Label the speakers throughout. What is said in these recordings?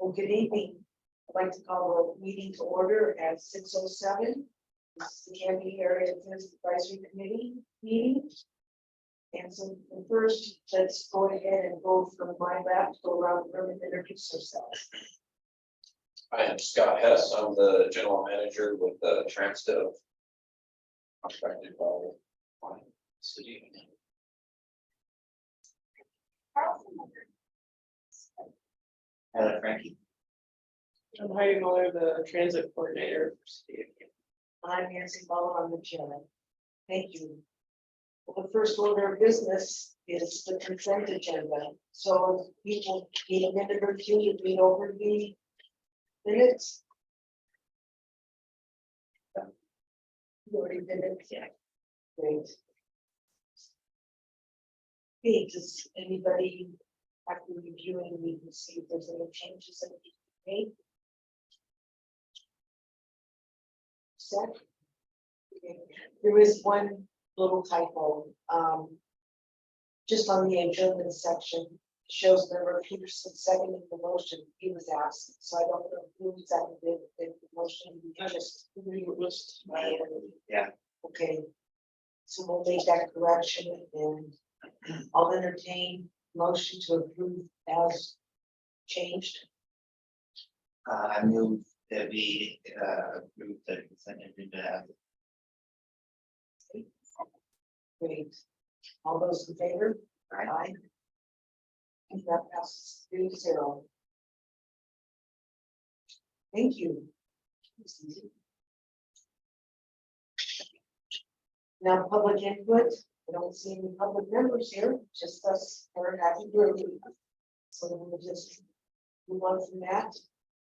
Speaker 1: Well, good evening. I'd like to call the meeting to order at 6:07. This is the Canby Area Defense Advisory Committee meeting. And so first, let's go ahead and go from my left, go around the room and introduce ourselves.
Speaker 2: I am Scott Hess. I'm the general manager with Transdev. Contracted by city.
Speaker 3: Hello, Frankie.
Speaker 4: I'm Heidi Muller, the transit coordinator for City of Canby.
Speaker 1: I'm Nancy Muller, I'm the chairman. Thank you. Well, the first order of business is the consent agenda. So people need a minute or two to read over the minutes. You already did it, yeah. Great. Okay, does anybody, after reviewing, we can see if there's any changes that need to be made? Set. Okay. There is one little typo, just on the adjournment section, shows member Peterson seconding the motion, he was absent, so I don't know who exactly did the motion.
Speaker 4: I just believe it was
Speaker 3: Yeah.
Speaker 1: Okay, so we'll make that correction and I'll entertain motion to approve as changed.
Speaker 3: I move that we approve the consent agenda.
Speaker 1: Great. All those in favor? Aye. And that passes 3-0. Thank you. Now, public input. I don't see any public members here, just us, or happy birthday. So we'll just move on from that.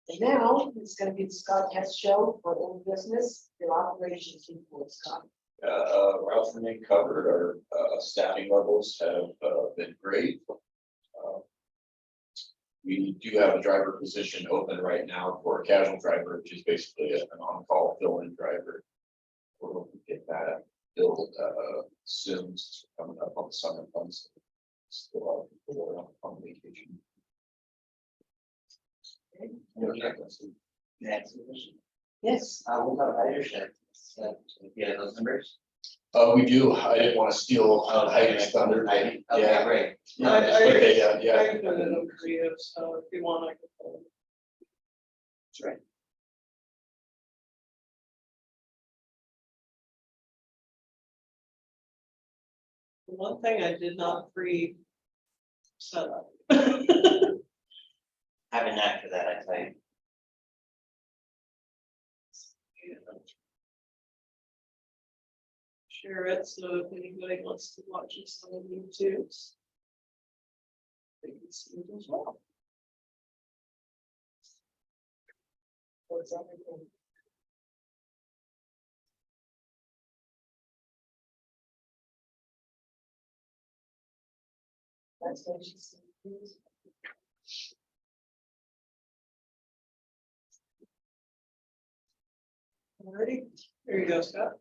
Speaker 1: And now it's going to be the Scott Hess show for old business, their operations report, Scott.
Speaker 2: Routes remain covered. Our staffing levels have been great. We do have a driver position open right now for a casual driver, which is basically an on-call fill-in driver. We're hoping to get that filled soon, coming up on the summer months. Still a lot of people are on vacation.
Speaker 3: Next question.
Speaker 1: Yes.
Speaker 3: What about ridership? Yeah, those numbers.
Speaker 2: We do. I didn't want to steal Heidi's thunder.
Speaker 3: Okay,
Speaker 2: Yeah.
Speaker 3: great.
Speaker 4: I
Speaker 2: Okay, yeah.
Speaker 4: I put it in creative, so if you want, I can put it.
Speaker 3: That's right.
Speaker 4: The one thing I did not pre set up.
Speaker 3: I have a knack for that, I tell you.
Speaker 4: Share it, so if anybody wants to watch this on YouTube. They can see it as well.
Speaker 1: What's everything? That's what she said.
Speaker 4: Alrighty, there you go, Scott.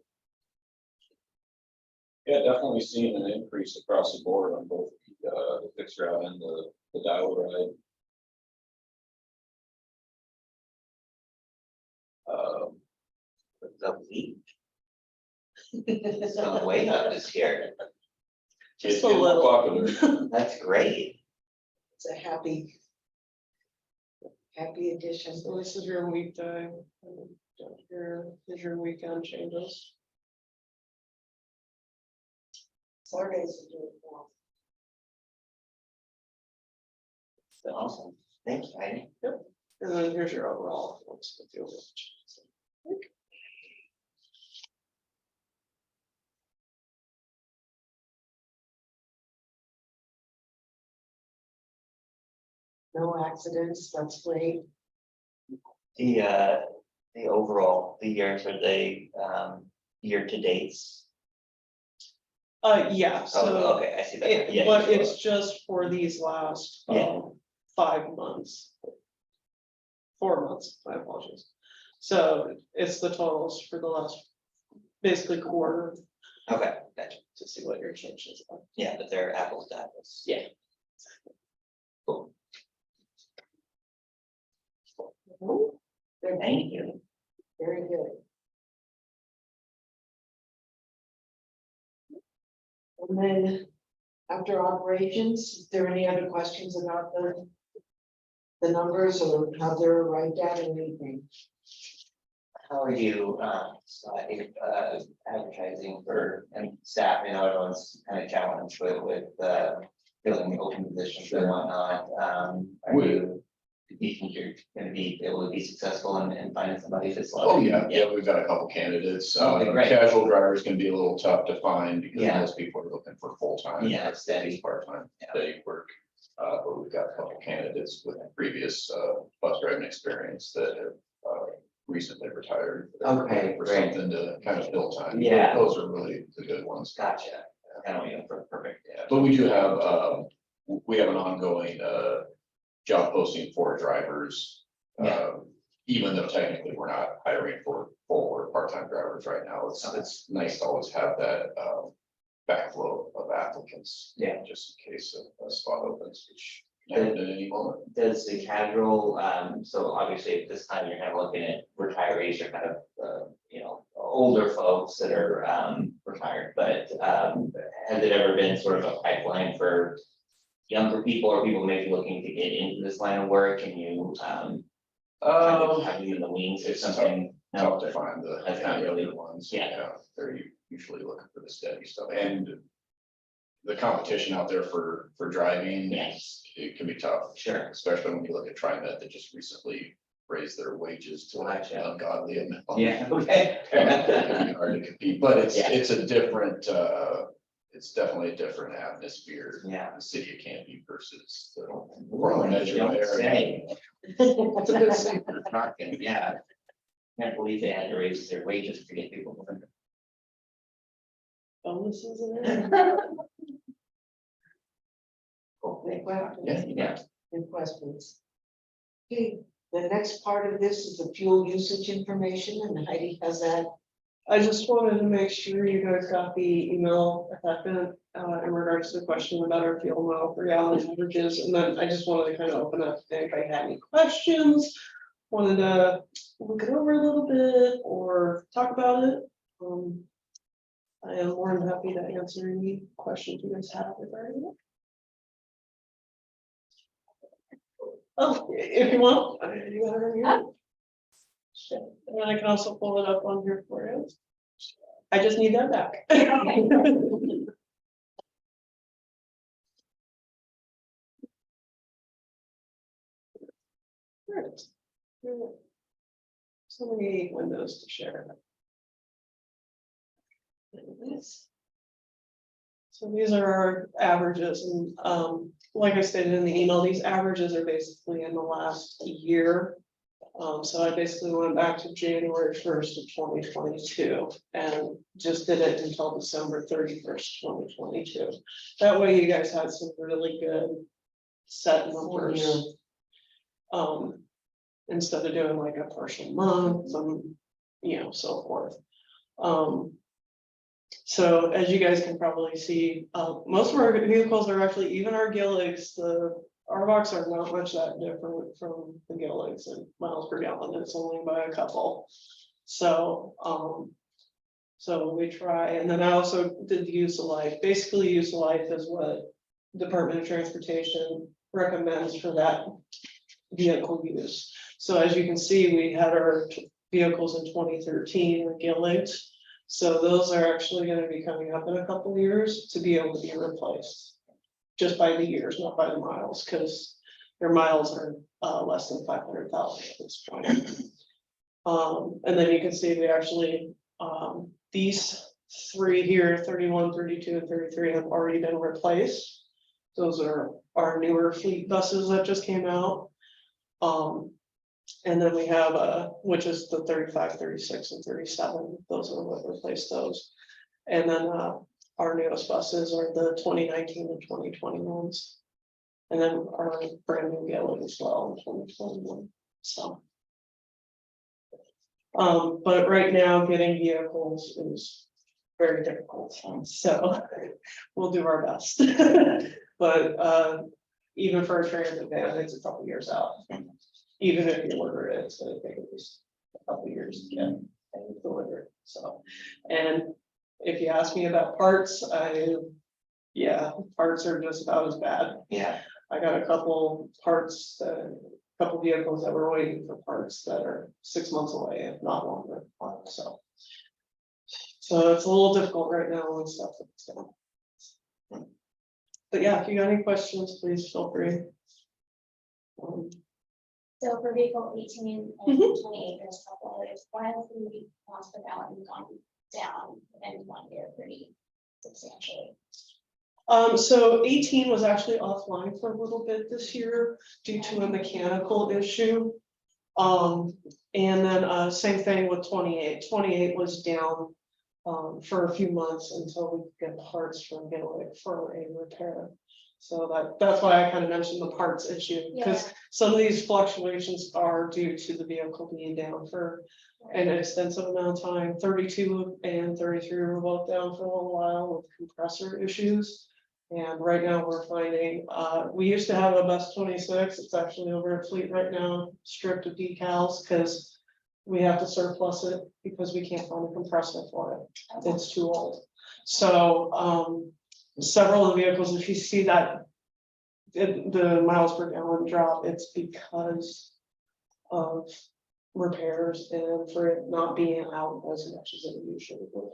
Speaker 2: Yeah, definitely seeing an increase across the board on both the fixed route and the dial ride.
Speaker 3: The week. It's going way up this year.
Speaker 4: Just
Speaker 2: It's
Speaker 4: a
Speaker 2: getting more
Speaker 4: little.
Speaker 2: popular.
Speaker 3: That's great.
Speaker 1: It's a happy addition.
Speaker 4: So this is your weekday. And down here is your weekend changes.
Speaker 1: Saturdays are doing well.
Speaker 3: Awesome. Thank you, Heidi.
Speaker 4: And then here's your overall. What's the deal with changes?
Speaker 1: No accidents, that's great.
Speaker 3: The overall, the years are they year to dates.
Speaker 4: Yeah,
Speaker 3: Oh,
Speaker 4: so
Speaker 3: okay, I see that. Yeah,
Speaker 4: but
Speaker 3: you
Speaker 4: it's just for these last
Speaker 3: Yeah.
Speaker 4: 5 months. 4 months, my apologies. So it's the totals for the last basically quarter
Speaker 3: Okay, gotcha.
Speaker 4: to see what your changes are.
Speaker 3: Yeah, but they're apples to apples.
Speaker 4: Yeah.
Speaker 3: Cool. thank you.
Speaker 1: Very good. And then after operations, is there any other questions about the numbers or how they're arrived at or anything?
Speaker 3: How are you, Scott, advertising for and staff? I know everyone's kind of challenged with filling open positions and whatnot. Do you think you're gonna be able to be successful in finding somebody that's like?
Speaker 2: Oh, yeah, we've got a couple candidates.
Speaker 3: Okay, great.
Speaker 2: Casual drivers can be a little tough to find because
Speaker 3: Yeah.
Speaker 2: most people are looking for full-time.
Speaker 3: Yeah, steady.
Speaker 2: Part-time,
Speaker 3: Yeah.
Speaker 2: steady work. But we've got a couple candidates with previous bus driving experience that have recently retired. They're
Speaker 3: Okay,
Speaker 2: looking for
Speaker 3: great.
Speaker 2: something to kind of fill time.
Speaker 3: Yeah.
Speaker 2: Those are really the good ones.
Speaker 3: Gotcha. I don't know, perfect, yeah.
Speaker 2: But we do have, we have an ongoing job posting for drivers.
Speaker 3: Yeah.
Speaker 2: Even though technically we're not hiring for full or part-time drivers right now, it's nice to always have that backflow of applicants.
Speaker 3: Yeah.
Speaker 2: Just in case a spot opens, which happen at any moment.
Speaker 3: Does the casual, so obviously at this time you're kind of looking at retirees or kind of, older folks that are retired, but has it ever been sort of a pipeline for younger people or people maybe looking to get into this line of work? Can you kind of have them in the wings or
Speaker 2: It's
Speaker 3: something? No,
Speaker 2: Tough to find the
Speaker 3: That's not really-
Speaker 2: other ones.
Speaker 3: Yeah.
Speaker 2: They're usually looking for the steady stuff and the competition out there for driving.
Speaker 3: Yes.
Speaker 2: It can be tough.
Speaker 3: Sure.
Speaker 2: Especially when you look at TriMet that just recently raised their wages to like an
Speaker 3: Gotcha.
Speaker 2: ungodly amount.
Speaker 3: Yeah, okay.
Speaker 2: And it can be hard to compete, but
Speaker 3: Yeah.
Speaker 2: it's a different, it's definitely a different atmosphere.
Speaker 3: Yeah.
Speaker 2: The city of Canby versus the
Speaker 3: Well,
Speaker 2: metro
Speaker 3: don't
Speaker 2: area.
Speaker 3: say.
Speaker 2: It's a bit safer.
Speaker 3: Talking, yeah. Can't believe they had to raise their wages to get people.
Speaker 4: Bonuses and everything.
Speaker 1: Any questions?
Speaker 2: Yeah.
Speaker 3: Yeah,
Speaker 1: Any questions? Okay, the next part of this is the fuel usage information, and Heidi has that.
Speaker 4: I just wanted to make sure you guys got the email attachment in regards to the question about our fuel mile per gallon averages, and then I just wanted to kind of open up if anybody had any questions. Wanted to look it over a little bit or talk about it. I am more than happy to answer any questions you guys have regarding it. Oh, if you want, you got it right here. And then I can also pull it up on here for you. I just need that back. There it is. So many windows to share. There it is. So these are our averages and like I stated in the email, these averages are basically in the last year. So I basically went back to January 1st of 2022 and just did it until December 31st, 2022. That way you guys had some really good set numbers. Instead of doing like a partial month and so forth. So as you guys can probably see, most of our vehicles are actually, even our Gilligs, the ARBOCs are not much that different from the Gilligs and miles per gallon. It's only by a couple. So, so we try, and then I also did the use of life. Basically, use of life is what Department of Transportation recommends for that vehicle use. So as you can see, we had our vehicles in 2013, the Gilligs. So those are actually going to be coming up in a couple of years to be able to be replaced. Just by the years, not by the miles, because their miles are less than 500,000 at this point. And then you can see we actually, these three here, 31, 32, and 33 have already been replaced. Those are our newer fleet buses that just came out. And then we have which is the 35, 36, and 37. Those are what replaced those. And then our newest buses are the 2019 and 2021s. And then our brand new Gillig as well in 2021. So. But right now getting vehicles is very difficult. So we'll do our best. But even for a transit van, it's a couple years out. Even if you order it, it's gonna take at least a couple years to get things delivered, so. And if you ask me about parts, yeah, parts are just about as bad.
Speaker 3: Yeah,
Speaker 4: I got a couple parts, couple vehicles that were waiting for parts that are 6 months away, if not longer, so. So it's a little difficult right now with stuff that's going. But yeah, if you got any questions, please feel free.
Speaker 5: So for vehicle 18 and 28, there's a couple others. Why has the cost per gallon gone down in 1 year pretty substantially?
Speaker 4: So 18 was actually offline for a little bit this year due to a mechanical issue. And then same thing with 28. 28 was down for a few months until we could get parts from Gillick for a repair. So that's why I kind of mentioned the parts issue, because
Speaker 5: Yeah.
Speaker 4: some of these fluctuations are due to the vehicle being down for an extensive amount of time. 32 and 33 were both down for a little while with compressor issues. And right now we're finding, we used to have a bus 26, it's actually over at Fleet right now, stripped of decals, because we have to surplus it because we can't find a compressor for it. It's too old. So several of the vehicles, if you see that the miles per gallon drop, it's because of repairs and for it not being out as much as it usually would.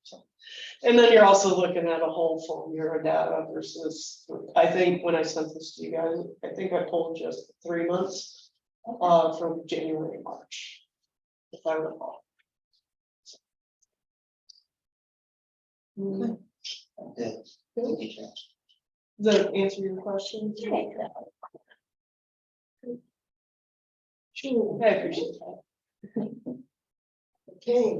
Speaker 4: So, and then you're also looking at a whole full year of data versus, I think when I sent this to you guys, I think I pulled just 3 months from January, March, if I recall. Okay.
Speaker 3: good.
Speaker 4: Does that answer your question?
Speaker 5: Okay,
Speaker 4: Sure. I appreciate that.
Speaker 1: Okay,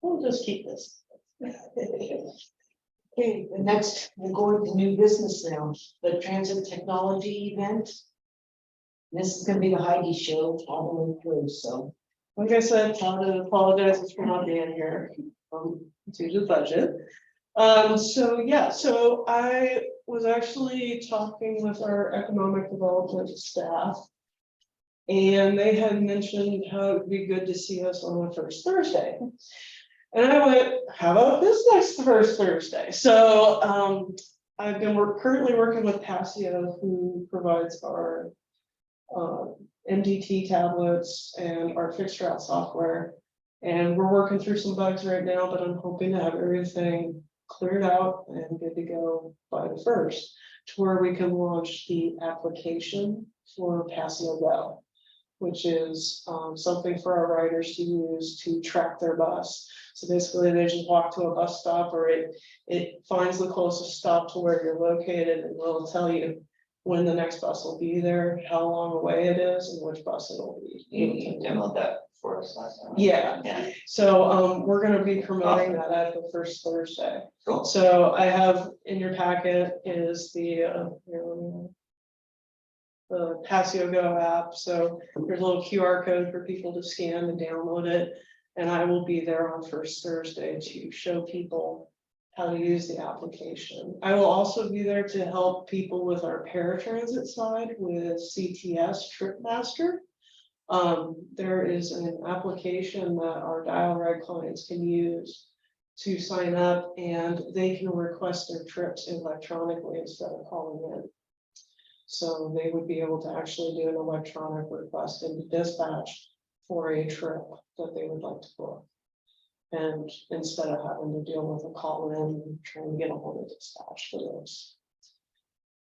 Speaker 4: We'll just keep this.
Speaker 1: okay, the next, we're going to new business now, the transit technology event. This is gonna be the Heidi show all the way through, so.
Speaker 4: Like I said, I want to apologize for not being here due to the budget. So yeah, so I was actually talking with our economic development staff. And they had mentioned how it would be good to see us on the first Thursday. And I went, how about this next first Thursday? So I've been currently working with Passio, who provides our MDT tablets and our fixed route software. And we're working through some bugs right now, but I'm hoping to have everything cleared out and good to go by the first, to where we can launch the application for Passio Go, which is something for our riders to use to track their bus. So basically they just walk to a bus stop, or it finds the closest stop to where you're located, and will tell you when the next bus will be there, how long away it is, and which bus it'll be.
Speaker 3: You demoed that for us last time.
Speaker 4: Yeah.
Speaker 3: Yeah,
Speaker 4: So we're gonna be promoting that at the first Thursday.
Speaker 3: cool.
Speaker 4: So I have in your packet is the Passio Go app. So there's a little QR code for people to scan and download it. And I will be there on first Thursday to show people how to use the application. I will also be there to help people with our paratransit side with CTS Tripmaster. There is an application that our dial ride clients can use to sign up, and they can request their trips electronically instead of calling in. So they would be able to actually do an electronic request into dispatch for a trip that they would like to book. And instead of having to deal with a call in and trying to get a hold of dispatch for those.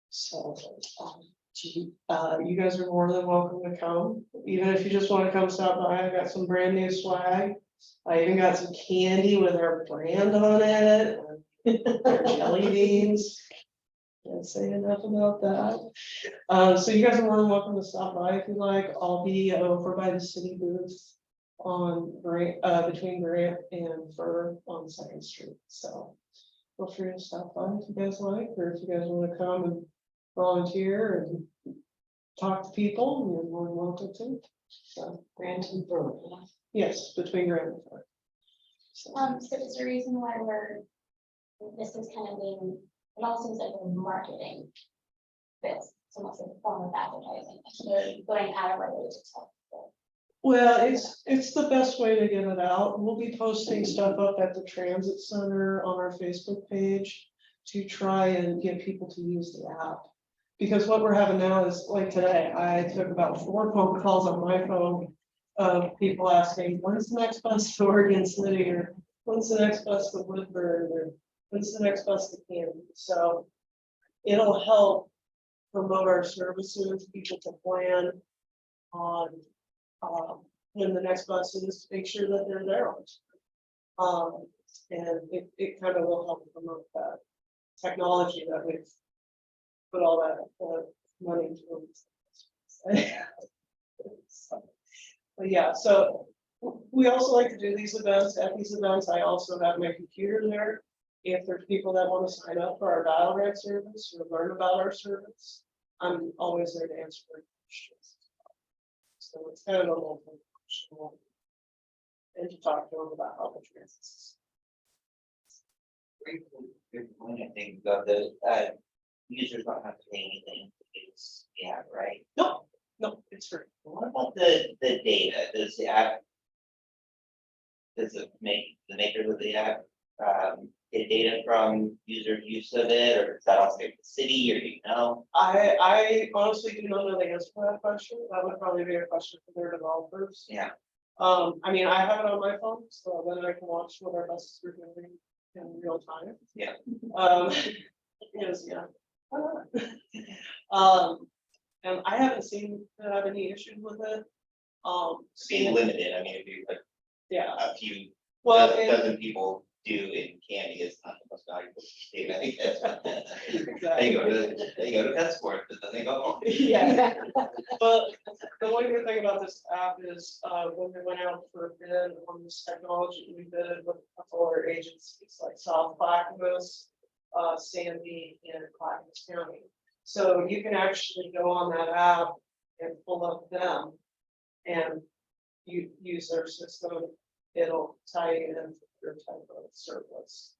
Speaker 4: So you guys are more than welcome to come, even if you just want to come stop by. I've got some brand new swag. I even got some candy with our brand on it, jelly beans. Can't say enough about that. So you guys are more than welcome to stop by if you like. I'll be over by the city booth on between Grant and Fur on 2nd Street. So feel free to stop by if you guys like, or if you guys want to come and volunteer and talk to people, you're more than welcome to. So
Speaker 1: Grant and Fur.
Speaker 4: yes, between Grant and Fur. So
Speaker 5: So is there a reason why this is kind of being, it all seems like we're marketing this, it's almost like a form of advertising, we're going out of our way to tell people
Speaker 4: Well, it's the best way to get it out. We'll be posting stuff up at the transit center on our Facebook page to try and get people to use the app. Because what we're having now is, like today, I took about 4 phone calls on my phone of people asking, when's the next bus to Oregon City, or when's the next bus to Woodburn, or when's the next bus to Canton? So it'll help promote our services, people to plan on when the next bus is, make sure that they're there on time. And it kind of will help promote that technology that we've put all that money towards. So, but yeah, so we also like to do these events. At these events, I also have my computer there. If there's people that want to sign up for our dial reg service or learn about our service, I'm always there to answer their questions. So it's kind of a little functional. And to talk to them about how the transit.
Speaker 3: Good point, I think, of the, users don't have to pay anything, it's, yeah, right?
Speaker 4: No, it's free.
Speaker 3: What about the data, does the app? Does it make, the makers of the app, get data from user use of it, or is that also the city, or do you know?
Speaker 4: I honestly do not know the answer to that question. That would probably be a question for their developers.
Speaker 3: Yeah.
Speaker 4: I mean, I have it on my phone, so then I can watch what our buses are doing in real time.
Speaker 3: Yeah.
Speaker 4: Yes, yeah. And I haven't seen that I have any issues with it.
Speaker 3: Be limited, I mean, if you like
Speaker 4: Yeah,
Speaker 3: a few,
Speaker 4: well,
Speaker 3: dozen people do in Candy, it's not the most valuable data, I guess. They go to PetSport, but then they go home.
Speaker 4: yeah. But the one good thing about this app is, when we went out for a bid on this technology, we bid with a couple other agencies like South Clackamas, Sandy, and Clackamas County. So you can actually go on that app and pull up them and you use their system. It'll tie you in your type of service.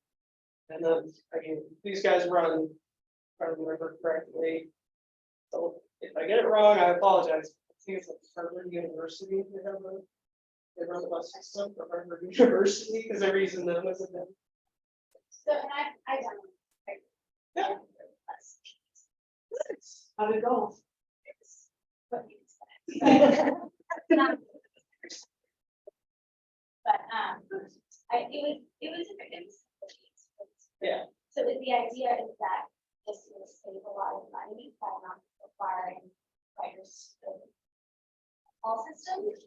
Speaker 4: And then, I mean, these guys run, if I remember correctly. So if I get it wrong, I apologize. I think it's like Harvard University, they run the bus system for Harvard University, because they're using them as a.
Speaker 5: So, and I done.
Speaker 4: Yeah. How'd it go?
Speaker 5: But, it was.
Speaker 4: Yeah.
Speaker 5: So the idea is that this will save a lot of money by not requiring writers to all systems.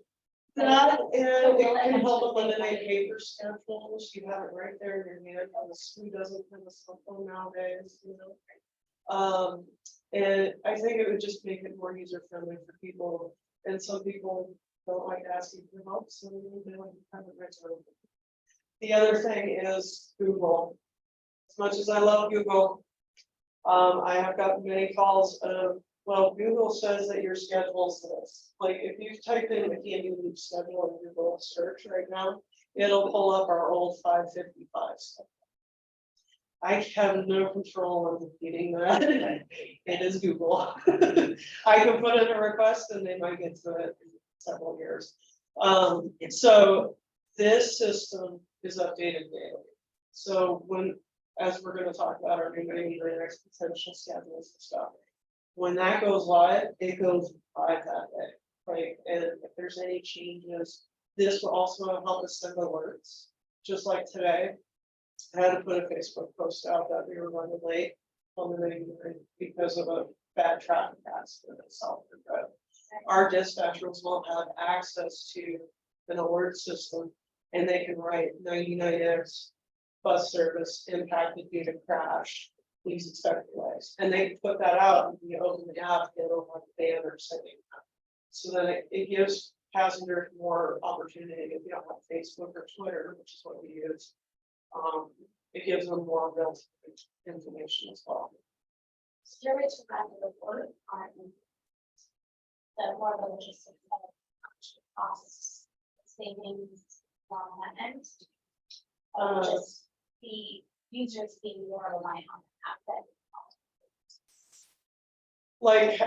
Speaker 4: That, and it can help eliminate paper schedules, you have it right there in your hand, who doesn't have a cell phone nowadays, you know? And I think it would just make it more user friendly for people, and some people don't like asking for help, so they don't have it right there. The other thing is Google. As much as I love Google, I have gotten many calls of, well, Google says that your schedule's this. Like, if you type in the Candy Loop schedule in Google search right now, it'll pull up our old 555 stuff. I have no control on defeating that. It is Google. I can put in a request and they might get to it in several years. So this system is updated daily. So as we're going to talk about our new next potential schedules and stuff, when that goes live, it goes live that day. Right, and if there's any changes, this will also help us send alerts. Just like today, I had to put a Facebook post out that we were running late on the main line because of a bad traffic accident at Southwood Road. Our dispatchers won't have access to an alert system, and they can write 99X bus service impacted due to crash. Please expect delays. And they put that out, and you open the app, it'll have a banner saying that. So then it gives passengers more opportunity if you don't have Facebook or Twitter, which is what we use. It gives them more real information as well.
Speaker 5: There is a report on the more the logistics of costs, savings on that end. Just the users being more reliant on the app
Speaker 4: Like,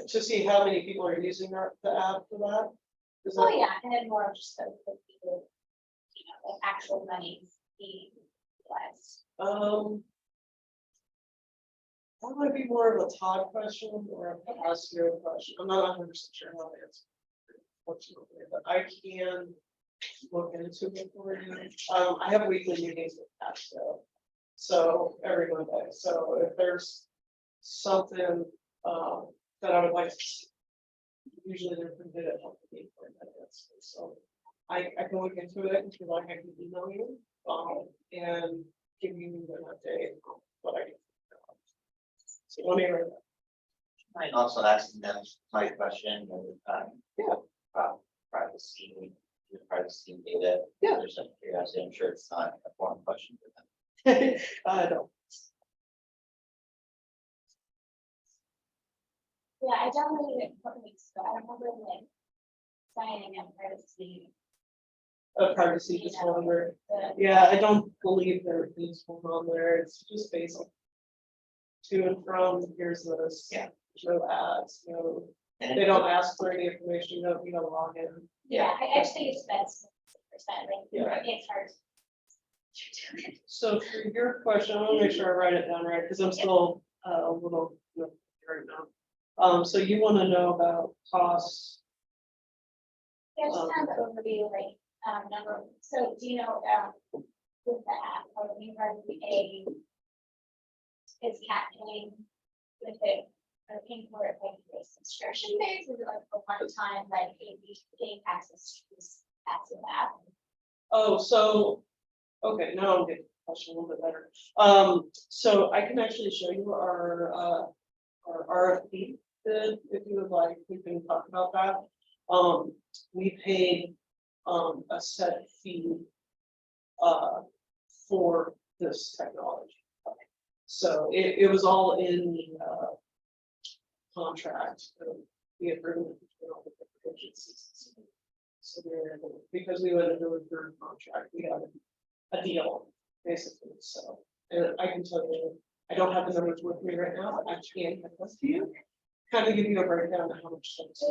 Speaker 4: to see how many people are using the app for that. Is
Speaker 5: Oh,
Speaker 4: that-
Speaker 5: yeah, and then more of just the people, you know, like actual money being utilized.
Speaker 4: That might be more of a Todd question or a Passio question. I'm not 100% sure how to answer. Unfortunately, but I can look into it for you. I have weekly meetings with Passio. So every Monday. So if there's something that I would like to see. Usually they're pretty good at helping me for that. So I can look into it if you like, I can email you and give you an update on what I can. So let me write that.
Speaker 3: Might also ask them my question,
Speaker 4: Yeah.
Speaker 3: about privacy, your privacy data.
Speaker 4: Yeah.
Speaker 3: There's some curiosity, I'm sure it's not a foreign question for them.
Speaker 4: I don't.
Speaker 5: Yeah, I downloaded it a couple weeks ago. I remember like signing up privacy.
Speaker 4: A privacy disclosure.
Speaker 5: the-
Speaker 4: Yeah, I don't believe there is one on there. It's just basic. To and from, here's this.
Speaker 3: Yeah.
Speaker 4: No ads, no,
Speaker 3: And
Speaker 4: they don't ask for any information, you don't need to log in.
Speaker 5: Yeah, I actually it's best percent, like,
Speaker 4: Yeah.
Speaker 5: it's hard.
Speaker 4: So for your question, I want to make sure I write it down right, because I'm still a little right now. So you want to know about costs.
Speaker 5: Yeah, just kind of overview, like, number, so do you know, with the app, or we are a. Is Cat paying with it, or paying for it, like, a subscription base, is it like a one time, like, paying access to this passive app?
Speaker 4: Oh, so, okay, now I'm getting the question a little bit better. So I can actually show you our RFP bid, if you would like, we can talk about that. We paid, a set fee, for this technology. So it was all in the, contract, the agreement between all the different agencies. So because we went into a third contract, we had a deal, basically, so, and I can tell you, I don't have the numbers with me right now, but I can get this to you. Kind of give you a breakdown of how much things.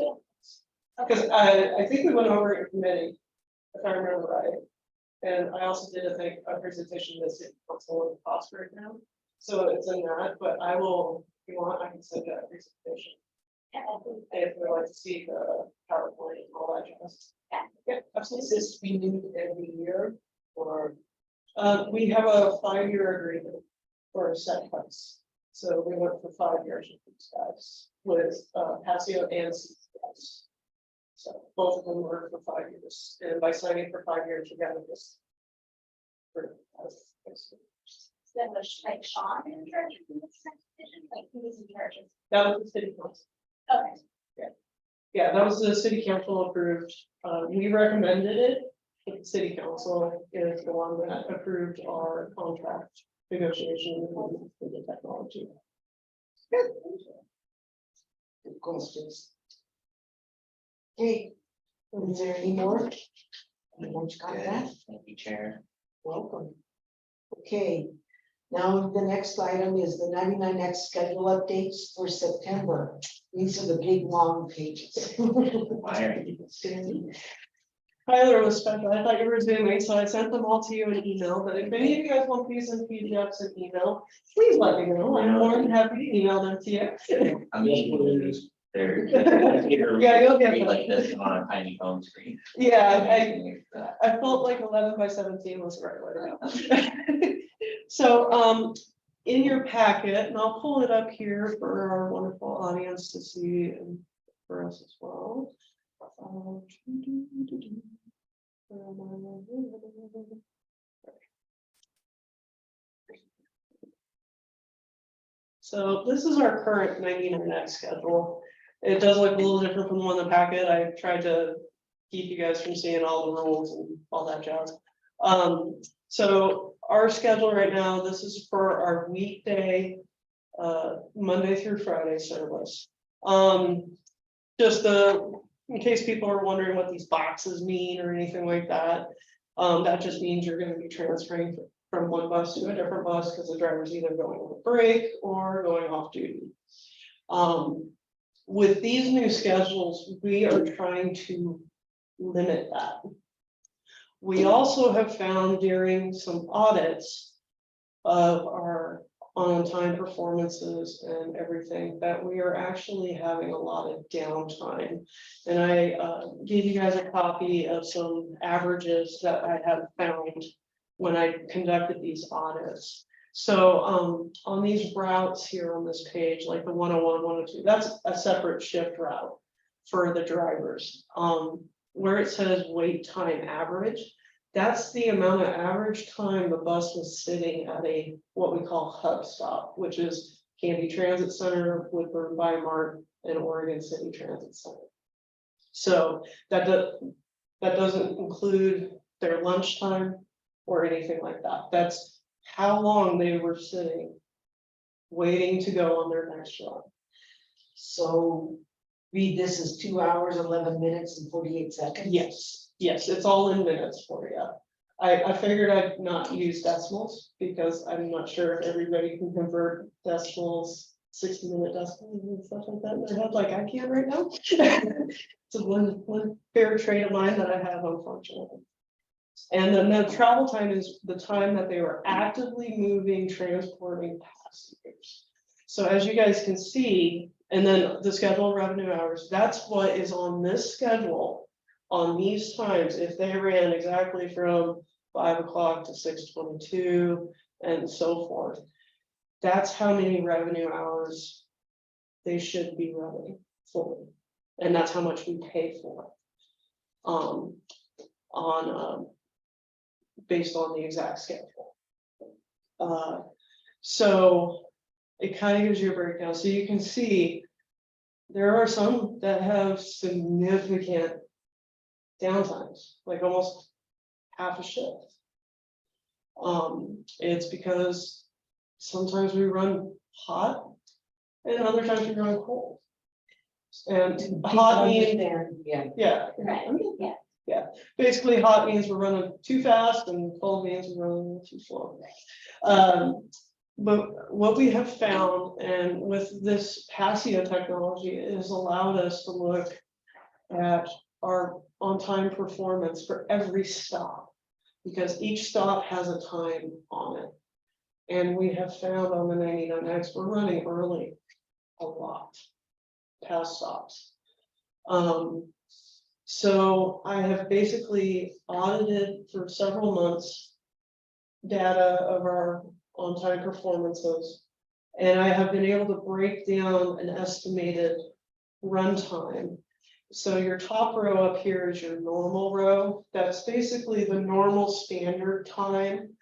Speaker 4: Because I think we went over it in committee, if I remember right. And I also did a presentation that's in council of cost right now. So it's in that, but I will, if you want, I can send you that presentation.
Speaker 5: Yeah, I think
Speaker 4: If we like to see the PowerPoint and all that jazz. Yeah,
Speaker 1: Is
Speaker 4: absolutely.
Speaker 1: this renewed every year or?
Speaker 4: We have a 5-year agreement for a set price. So we went for 5 years with these guys, with Passio and CCS. So both of them were for 5 years, and by signing for 5 years, you got this.
Speaker 5: then was like Sean in charge of this decision, like who was in charge of?
Speaker 4: That was the city council.
Speaker 5: Okay,
Speaker 4: Yeah, that was the city council approved. We recommended it, but the city council is the one that approved our contract negotiation with the technology.
Speaker 1: Good questions. Okay, is there any more? Anyone got that?
Speaker 3: Thank you, Chair.
Speaker 1: Welcome. Okay, now the next item is the 99X schedule updates for September. These are the big, long pages.
Speaker 4: Tyler was special. I thought you were zooming, so I sent them all to you in email, but if any of you guys want these in PDFs and email, please let me know. I'm more than happy to email them to you.
Speaker 3: I mean, they're.
Speaker 4: Yeah, you'll get them.
Speaker 3: Like this on a tiny phone screen.
Speaker 4: Yeah, I felt like 11 by 17 was the right way to go. So, in your packet, and I'll pull it up here for our wonderful audience to see and for us as well. So this is our current 99X schedule. It does look a little different from the one in the packet. I tried to keep you guys from seeing all the rules and all that jazz. So our schedule right now, this is for our weekday, Monday through Friday service. Just in case people are wondering what these boxes mean or anything like that. That just means you're gonna be transferring from one bus to a different bus because the driver's either going on a break or going off duty. With these new schedules, we are trying to limit that. We also have found during some audits of our on-time performances and everything, that we are actually having a lot of downtime. And I gave you guys a copy of some averages that I have found when I conducted these audits. So on these routes here on this page, like the 101, 102, that's a separate shift route for the drivers. Where it says wait time average, that's the amount of average time the bus was sitting at a, what we call hub stop, which is Canby Transit Center, Woodburn Bi-Mart, and Oregon City Transit Center. So that doesn't include their lunchtime or anything like that. That's how long they were sitting, waiting to go on their next run.
Speaker 1: So read this as 2 hours, 11 minutes and 48 seconds.
Speaker 4: Yes, it's all in minutes for you. I figured I'd not use decimals because I'm not sure if everybody can convert decimals, 60-minute decimals and stuff like that in their head, like I can right now. It's one fair trait of mine that I have, unfortunately. And then the travel time is the time that they were actively moving, transporting passengers. So as you guys can see, and then the scheduled revenue hours, that's what is on this schedule on these times. If they ran exactly from 5 o'clock to 6:22 and so forth, that's how many revenue hours they should be running fully. And that's how much we pay for. Based on the exact schedule. So it kind of gives you a breakdown. So you can see there are some that have significant downtimes, like almost half a shift. It's because sometimes we run hot and other times we run cold. And hot means, yeah.
Speaker 5: Right, yeah.
Speaker 4: Basically, hot means we're running too fast and cold means we're running too slow. But what we have found, and with this Passio technology, is allowed us to look at our on-time performance for every stop, because each stop has a time on it. And we have found on the 99X, we're running early a lot, past stops. So I have basically audited for several months data of our on-time performances, and I have been able to break down an estimated runtime. So your top row up here is your normal row. That's basically the normal standard time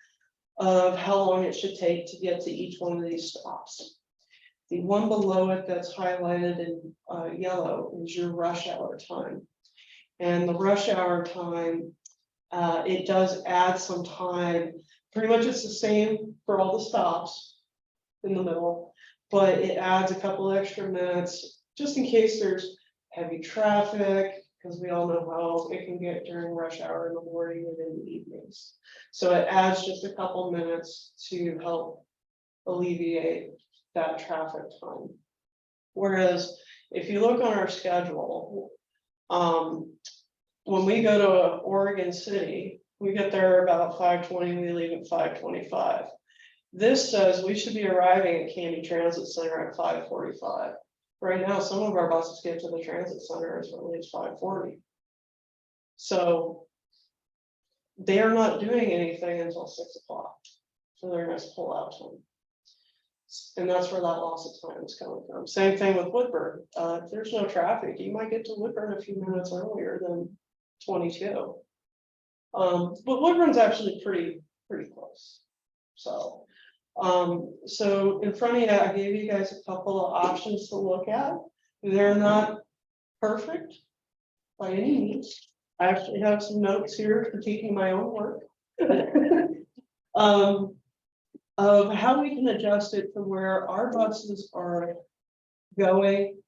Speaker 4: of how long it should take to get to each one of these stops. The one below it that's highlighted in yellow is your rush hour time. And the rush hour time, it does add some time. Pretty much it's the same for all the stops in the middle, but it adds a couple extra minutes just in case there's heavy traffic, because we all know how it can get during rush hour in the morning and in the evenings. So it adds just a couple minutes to help alleviate that traffic time. Whereas if you look on our schedule, when we go to Oregon City, we get there about 5:20, we leave at 5:25. This says we should be arriving at Canby Transit Center at 5:45. Right now, some of our buses get to the transit center as early as 5:40. So they're not doing anything until 6 o'clock for their next pull out time. And that's where that loss of time is coming from. Same thing with Woodburn. If there's no traffic, you might get to Woodburn a few minutes earlier than 22. But Woodburn's actually pretty close. So in front of you, I gave you guys a couple of options to look at. They're not perfect by any means. I actually have some notes here critiquing my own work. Of how we can adjust it from where our buses are going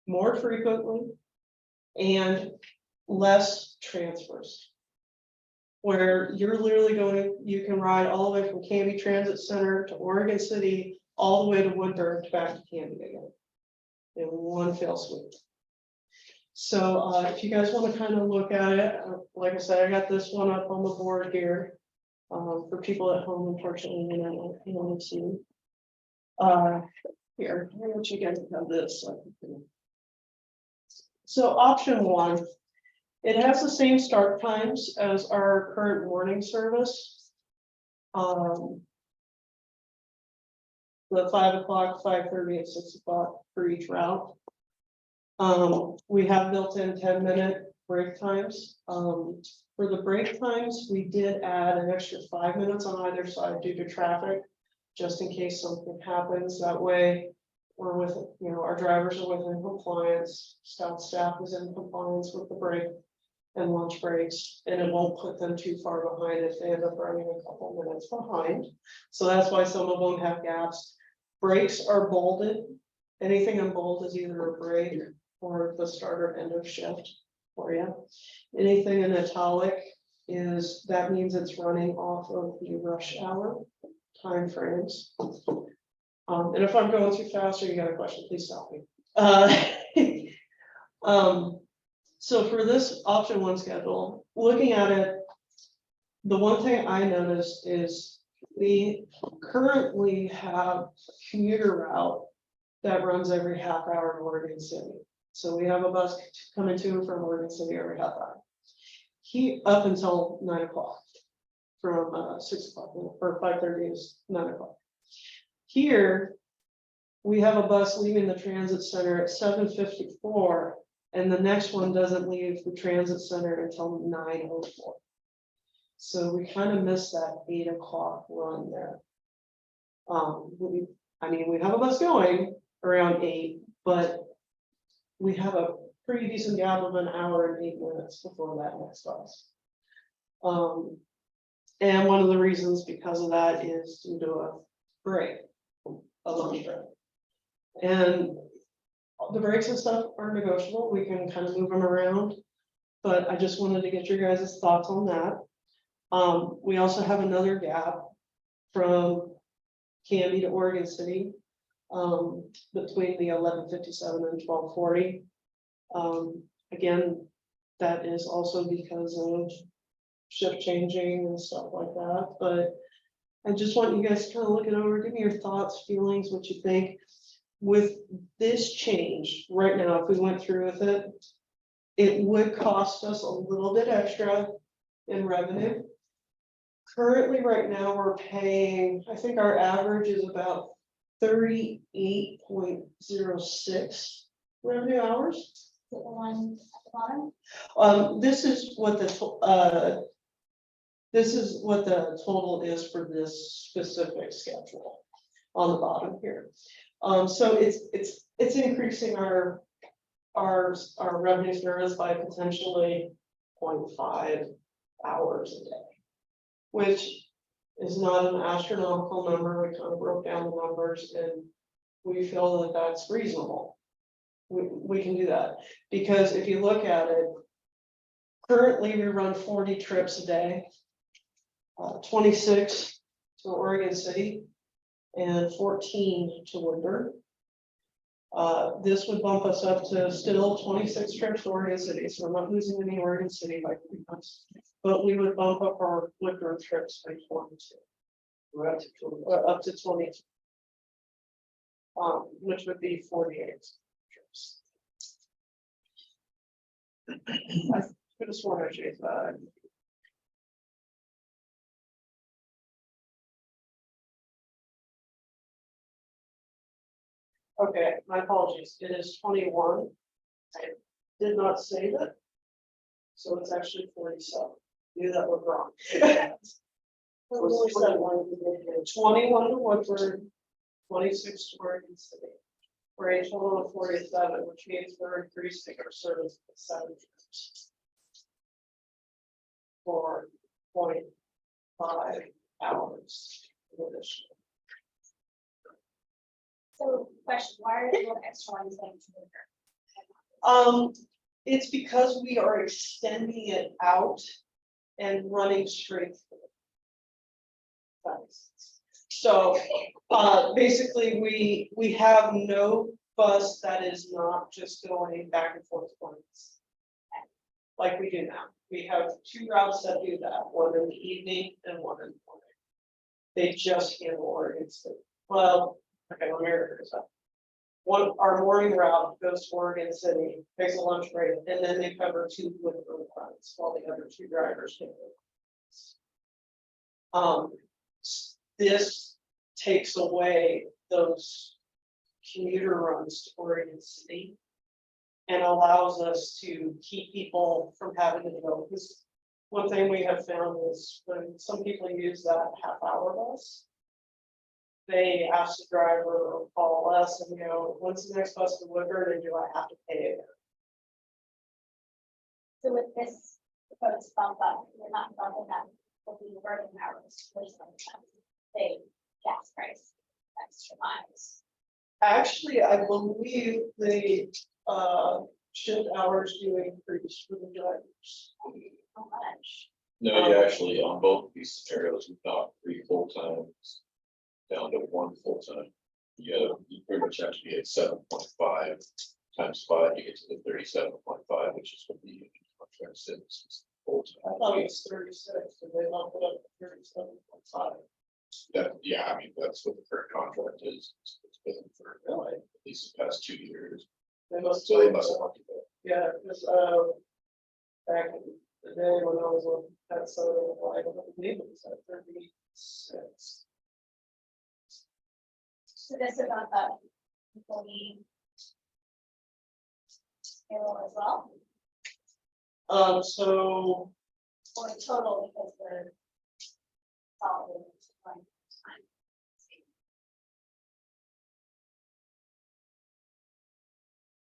Speaker 4: more frequently and less transfers. Where you're literally going, you can ride all the way from Canby Transit Center to Oregon City, all the way to Woodburn, back to Canby again. In one fell swoop. So if you guys want to kind of look at it, like I said, I got this one up on the board here. For people at home, unfortunately, you know, you want to see. Here, I want you guys to have this. So option one, it has the same start times as our current morning service. The 5 o'clock, 5:30 and 6 o'clock for each route. We have built-in 10-minute break times. For the break times, we did add an extra 5 minutes on either side due to traffic, just in case something happens. That way, we're with, you know, our drivers are within compliance, staff is in compliance with the break and lunch breaks, and it won't put them too far behind if they end up running a couple minutes behind. So that's why some of them have gaps. Breaks are bolded. Anything in bold is either a break or the start or end of shift for you. Anything in italic is, that means it's running off of the rush hour timeframes. And if I'm going too fast or you got a question, please stop me. So for this option one schedule, looking at it, the one thing I noticed is we currently have a commuter route that runs every half hour in Oregon City. So we have a bus coming to and from Oregon City every half hour. Up until 9 o'clock, from 6 o'clock or 5:30 is 9 o'clock. Here, we have a bus leaving the transit center at 7:54, and the next one doesn't leave the transit center until 9:04. So we kind of missed that 8 o'clock run there. I mean, we have a bus going around 8, but we have a pretty decent gap of an hour and 8 minutes before that next bus. And one of the reasons because of that is due to a break, a lunch break. And the breaks and stuff are negotiable, we can kind of move them around. But I just wanted to get your guys' thoughts on that. We also have another gap from Canby to Oregon City, between the 11:57 and 12:40. Again, that is also because of shift changing and stuff like that, but I just want you guys to kind of look it over, give me your thoughts, feelings, what you think. With this change right now, if we went through with it, it would cost us a little bit extra in revenue. Currently, right now, we're paying, I think our average is about 38.06 revenue hours.
Speaker 5: The one at the bottom.
Speaker 4: This is what the total is for this specific schedule on the bottom here. So it's increasing our revenue service by potentially 0.5 hours a day, which is not an astronomical number. We kind of broke down the numbers and we feel that that's reasonable. We can do that because if you look at it, currently we run 40 trips a day, 26 to Oregon City and 14 to Woodburn. This would bump us up to still 26 trips to Oregon City, so we're not losing any Oregon City by 3 months, but we would bump up our Woodburn trips by 22. We're up to 22. Which would be 48 trips. I could have sworn I changed that. Okay, my apologies. It is 21. I did not save it. So it's actually 47. Knew that was wrong. 21 to Woodford, 26 to Oregon City. For a total of 47, which means we're increasing our service to 7 trips. For 0.5 hours. in addition.
Speaker 5: So question, why are there no extra ones going to Woodburn?
Speaker 4: It's because we are extending it out and running straight through. So, basically, we have no bus that is not just going back and forth points. Like we do now. We have 2 routes that do that, one in the evening and one in the morning. They just handle Oregon City. Well, okay, let me rephrase that. Our morning route goes to Oregon City, takes a lunch break, and then they cover 2 Woodburn runs while the other 2 drivers take it. This takes away those commuter runs to Oregon City and allows us to keep people from having to go. Because one thing we have found is when some people use that half-hour bus, they ask the driver or call us and go, when's the next bus to Woodburn and do I have to pay it?
Speaker 5: So with this proposed bump up, we're not bumping up with the working hours, which sometimes they gas price extra miles.
Speaker 4: Actually, I believe the shift hours do increase for the drivers.
Speaker 5: How much?
Speaker 2: No, you actually, on both of these scenarios, we've got 3 full-times down to 1 full-time. You pretty much have to be at 7.5 times 5, you get to the 37.5, which is what the union contract says.
Speaker 4: I
Speaker 2: Full-time.
Speaker 4: thought it was 36, and they bumped it up to 37.5.
Speaker 2: That, yeah, I mean, that's what the current contract is. It's been for at least the past 2 years.
Speaker 4: They must.
Speaker 2: So they must have worked it.
Speaker 4: Yeah, because back in the day when I was on that soda, I don't believe it was at 36.
Speaker 5: So this is on the employee payroll as well,
Speaker 4: So
Speaker 5: or total because we're solid.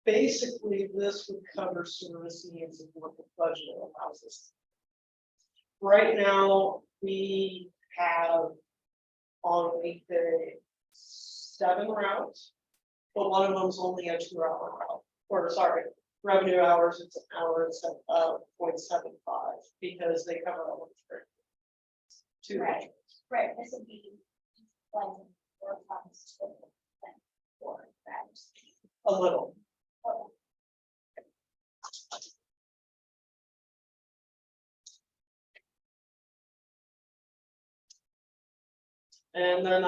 Speaker 4: basically, this would cover service needs of what the budget allows us. Right now, we have on a weekday 7 routes, but one of them's only a 2-hour route, or sorry, revenue hours, it's an hour instead of 0.75 because they cover a lunch break. 2 lunch
Speaker 5: Right.
Speaker 4: breaks.
Speaker 5: Right, this would be like 4 times 4 grams.
Speaker 4: A little. And then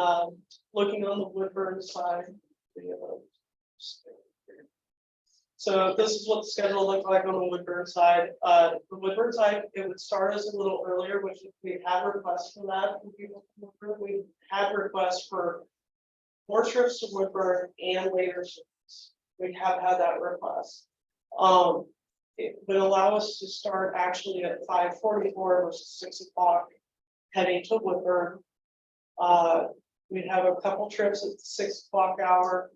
Speaker 4: looking on the Woodburn side. So this is what the schedule looked like on the Woodburn side. The Woodburn side, it would start us a little earlier, which we had requests for that from people. We had requests for more trips to Woodburn and later trips. We have had that request. It would allow us to start actually at 5:44 versus 6 o'clock heading to Woodburn. We'd have a couple trips at the 6 o'clock hour.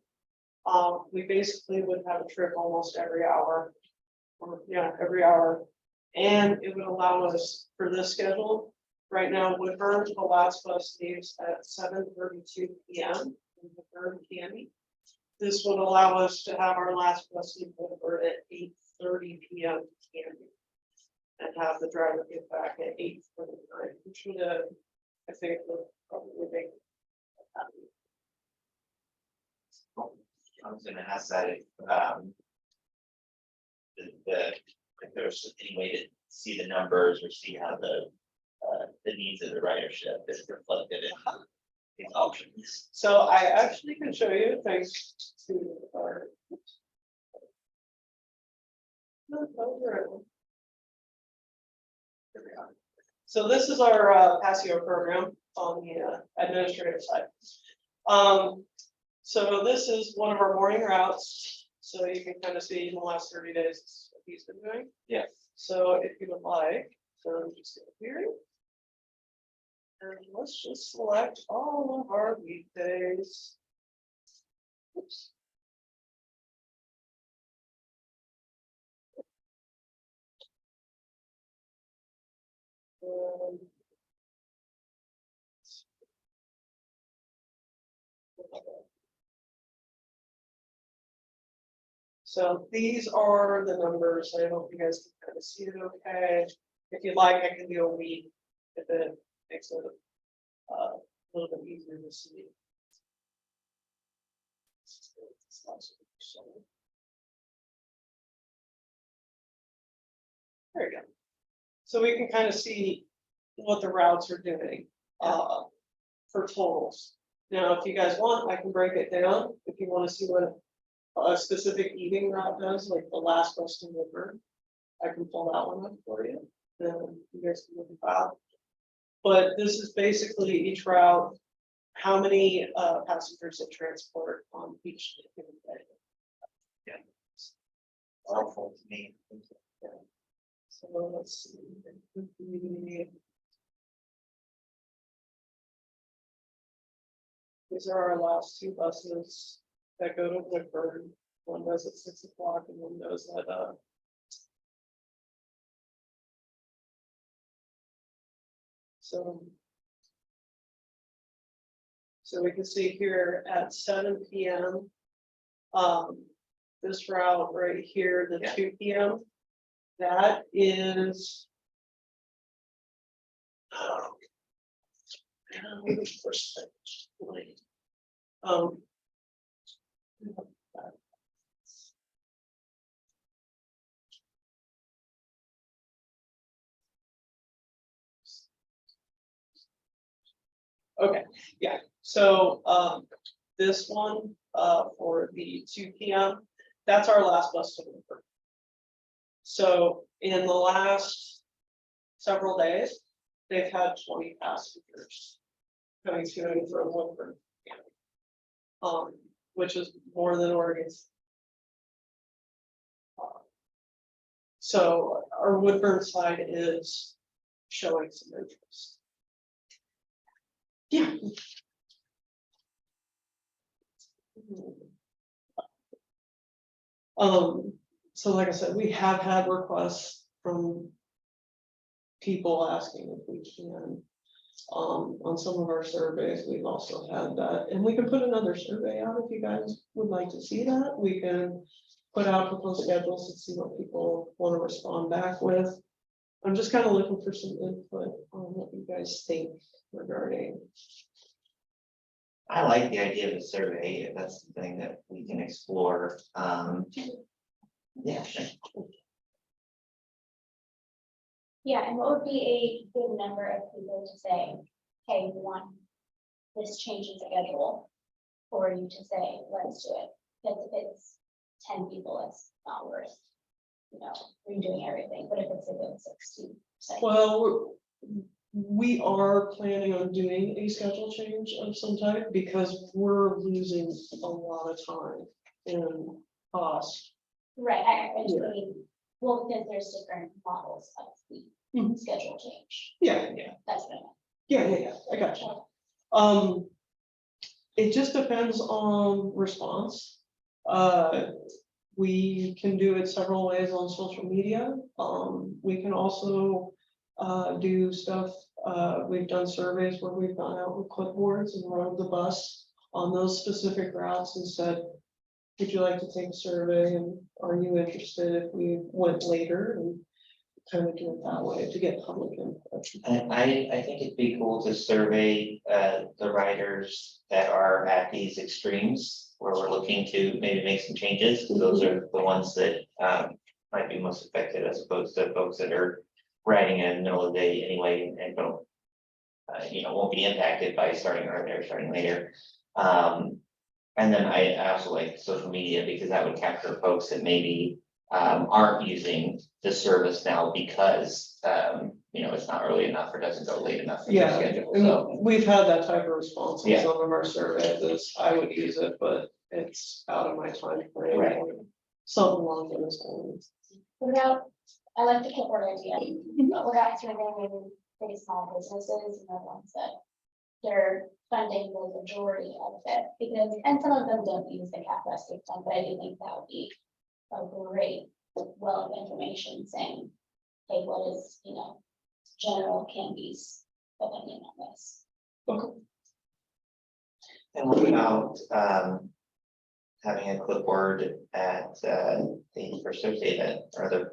Speaker 4: We basically would have a trip almost every hour. Or, yeah, every hour. And it would allow us for this schedule. Right now, Woodburn, the last bus leaves at 7:32 p.m. in Woodburn County. This would allow us to have our last bus leave Woodburn at 8:30 p.m. Candy. And have the driver get back at 8:49, which would, I think, would probably make.
Speaker 3: I was gonna ask that if, if there's any way to see the numbers or see how the needs of the ridership is reflected in these options.
Speaker 4: So I actually can show you thanks to our. So this is our Passio program on the administrative side. So this is one of our morning routes. So you can kind of see in the last 30 days what he's been doing.
Speaker 3: Yeah.
Speaker 4: So if you would like, so I'm just go here. And let's just select all of our weekdays. Oops. So these are the numbers. I hope you guys can kind of see it okay. If you'd like, I can do a week if it makes it a little bit easier to see. There you go. So we can kind of see what the routes are doing, for totals. Now, if you guys want, I can break it down, if you want to see what a specific evening route does, like the last Western River. I can pull that one up for you, then you guys can look at that. But this is basically each route, how many passengers it transport on each given day.
Speaker 3: Helpful to me.
Speaker 4: So let's see. It could be- These are our last two buses that go to Woodburn. One goes at 6 o'clock and one goes at So we can see here at 7 p.m. This route right here, the
Speaker 3: Yeah.
Speaker 4: 2 p.m. That is. Um. Okay, yeah, so this one for the 2 p.m. That's our last bus to Woodburn. So in the last several days, they've had 20 passengers coming to and from Woodburn. Which is more than Oregon's. So our Woodburn side is showing some interest. Yeah. So like I said, we have had requests from people asking if we can. On some of our surveys, we've also had that, and we can put another survey out if you guys would like to see that. We can put out proposed schedules and see what people want to respond back with. I'm just kind of looking for some input on what you guys think regarding.
Speaker 3: I like the idea of a survey, if that's something that we can explore. Yeah, sure.
Speaker 5: Yeah, and what would be a good number of people to say, hey, we want this change in schedule? For you to say, let's do it, because if it's 10 people, it's not worth, redoing everything, but if it's a good 60%.
Speaker 4: Well, we are planning on doing a schedule change of some type because we're losing a lot of time in cost.
Speaker 5: Right, I just
Speaker 4: Yeah.
Speaker 5: mean, well, because there's different models of the
Speaker 4: Mhm.
Speaker 5: schedule change,
Speaker 4: Yeah,
Speaker 5: that's what I meant.
Speaker 4: yeah, I got you. It just depends on response. We can do it several ways on social media. We can also do stuff. We've done surveys where we've gone out with clipboards and rode the bus on those specific routes and said, would you like to take a survey and are you interested if we went later, and kind of do it that way to get public input.
Speaker 3: I think it'd be cool to survey the riders that are at these extremes where we're looking to maybe make some changes. Those are the ones that might be most affected as opposed to folks that are riding in the middle of the day anyway and don't won't be impacted by starting earlier or starting later. And then I also like social media because that would capture folks that maybe aren't using the service now because it's not early enough or doesn't go late enough for their
Speaker 4: Yeah,
Speaker 3: schedule.
Speaker 4: and
Speaker 3: So
Speaker 4: we've had that type of response on
Speaker 3: Yeah.
Speaker 4: some of our surveys, is I would use it, but it's out of my time frame.
Speaker 3: Right.
Speaker 4: or Something along those lines.
Speaker 5: What about, I like the clipboard idea, but what about surveying pretty small businesses and the ones that they're funding the majority of it, because, and some of them don't use the Capwest system, but I do think that would be a great well of information saying, hey, what is, General Canby's opinion on this?
Speaker 3: and what about having a clipboard at the first Thursday event or other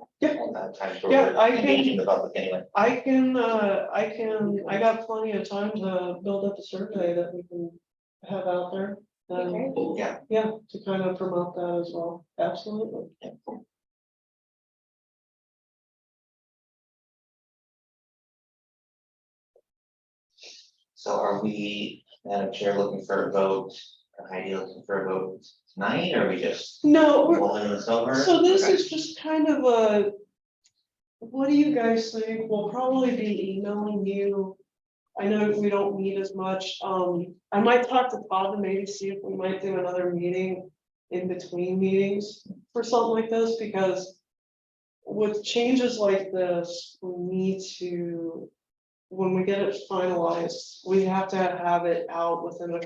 Speaker 3: times where
Speaker 4: Yeah,
Speaker 3: we're
Speaker 4: I can-
Speaker 3: engaging the public anyway?
Speaker 4: I got plenty of time to build up a survey that we can have out there. then,
Speaker 3: Yeah.
Speaker 4: yeah, to kind of promote that as well, absolutely.
Speaker 3: So are we, Madam Chair, looking for a vote, or Heidi looking for a vote tonight, or are we just
Speaker 4: No,
Speaker 3: rolling this over?
Speaker 4: so this
Speaker 3: Okay.
Speaker 4: is just kind of a. What do you guys think? We'll probably be emailing you. I know we don't meet as much, I might talk to Todd and maybe see if we might do another meeting in between meetings for something like this, because. With changes like this, we need to, when we get it finalized, we have to have it out within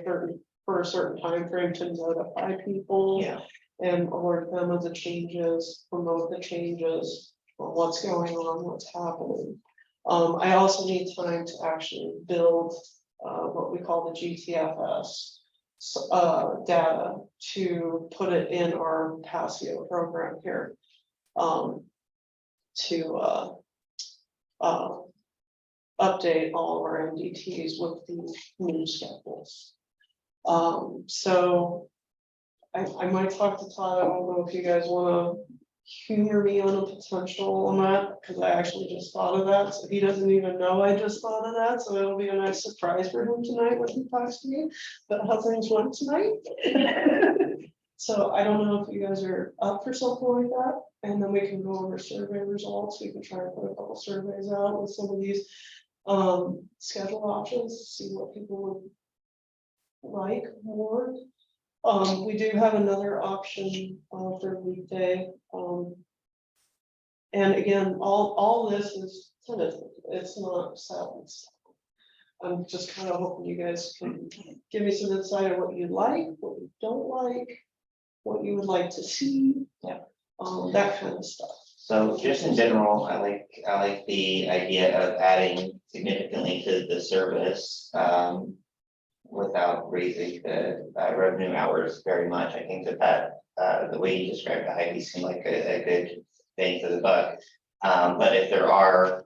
Speaker 4: for a certain time frame to notify people.
Speaker 3: Yeah,
Speaker 4: And alert them of the changes, promote the changes, or what's going on, what's happening. I also need time to actually build, what we call the GTFS. Data to put it in our Passio program here. To, update all of our MDTs with the new schedules. So I might talk to Todd, I don't know if you guys wanna humor me on a potential on that, because I actually just thought of that, so he doesn't even know I just thought of that, so it'll be a nice surprise for him tonight when he talks to me, about how things went tonight. So I don't know if you guys are up for something like that, and then we can go over survey results, we can try and put a couple surveys out with some of these schedule options, see what people would like more. We do have another option for weekday. And again, all this is tentative, it's not set in stone. I'm just kind of hoping you guys can give me some insight on what you like, what you don't like, what you would like to see.
Speaker 3: Yeah.
Speaker 4: That kind of stuff.
Speaker 3: so just in general, I like the idea of adding significantly to the service, without raising the revenue hours very much. I think that the way you described the Heidi seemed like a good bang for the buck. But if there are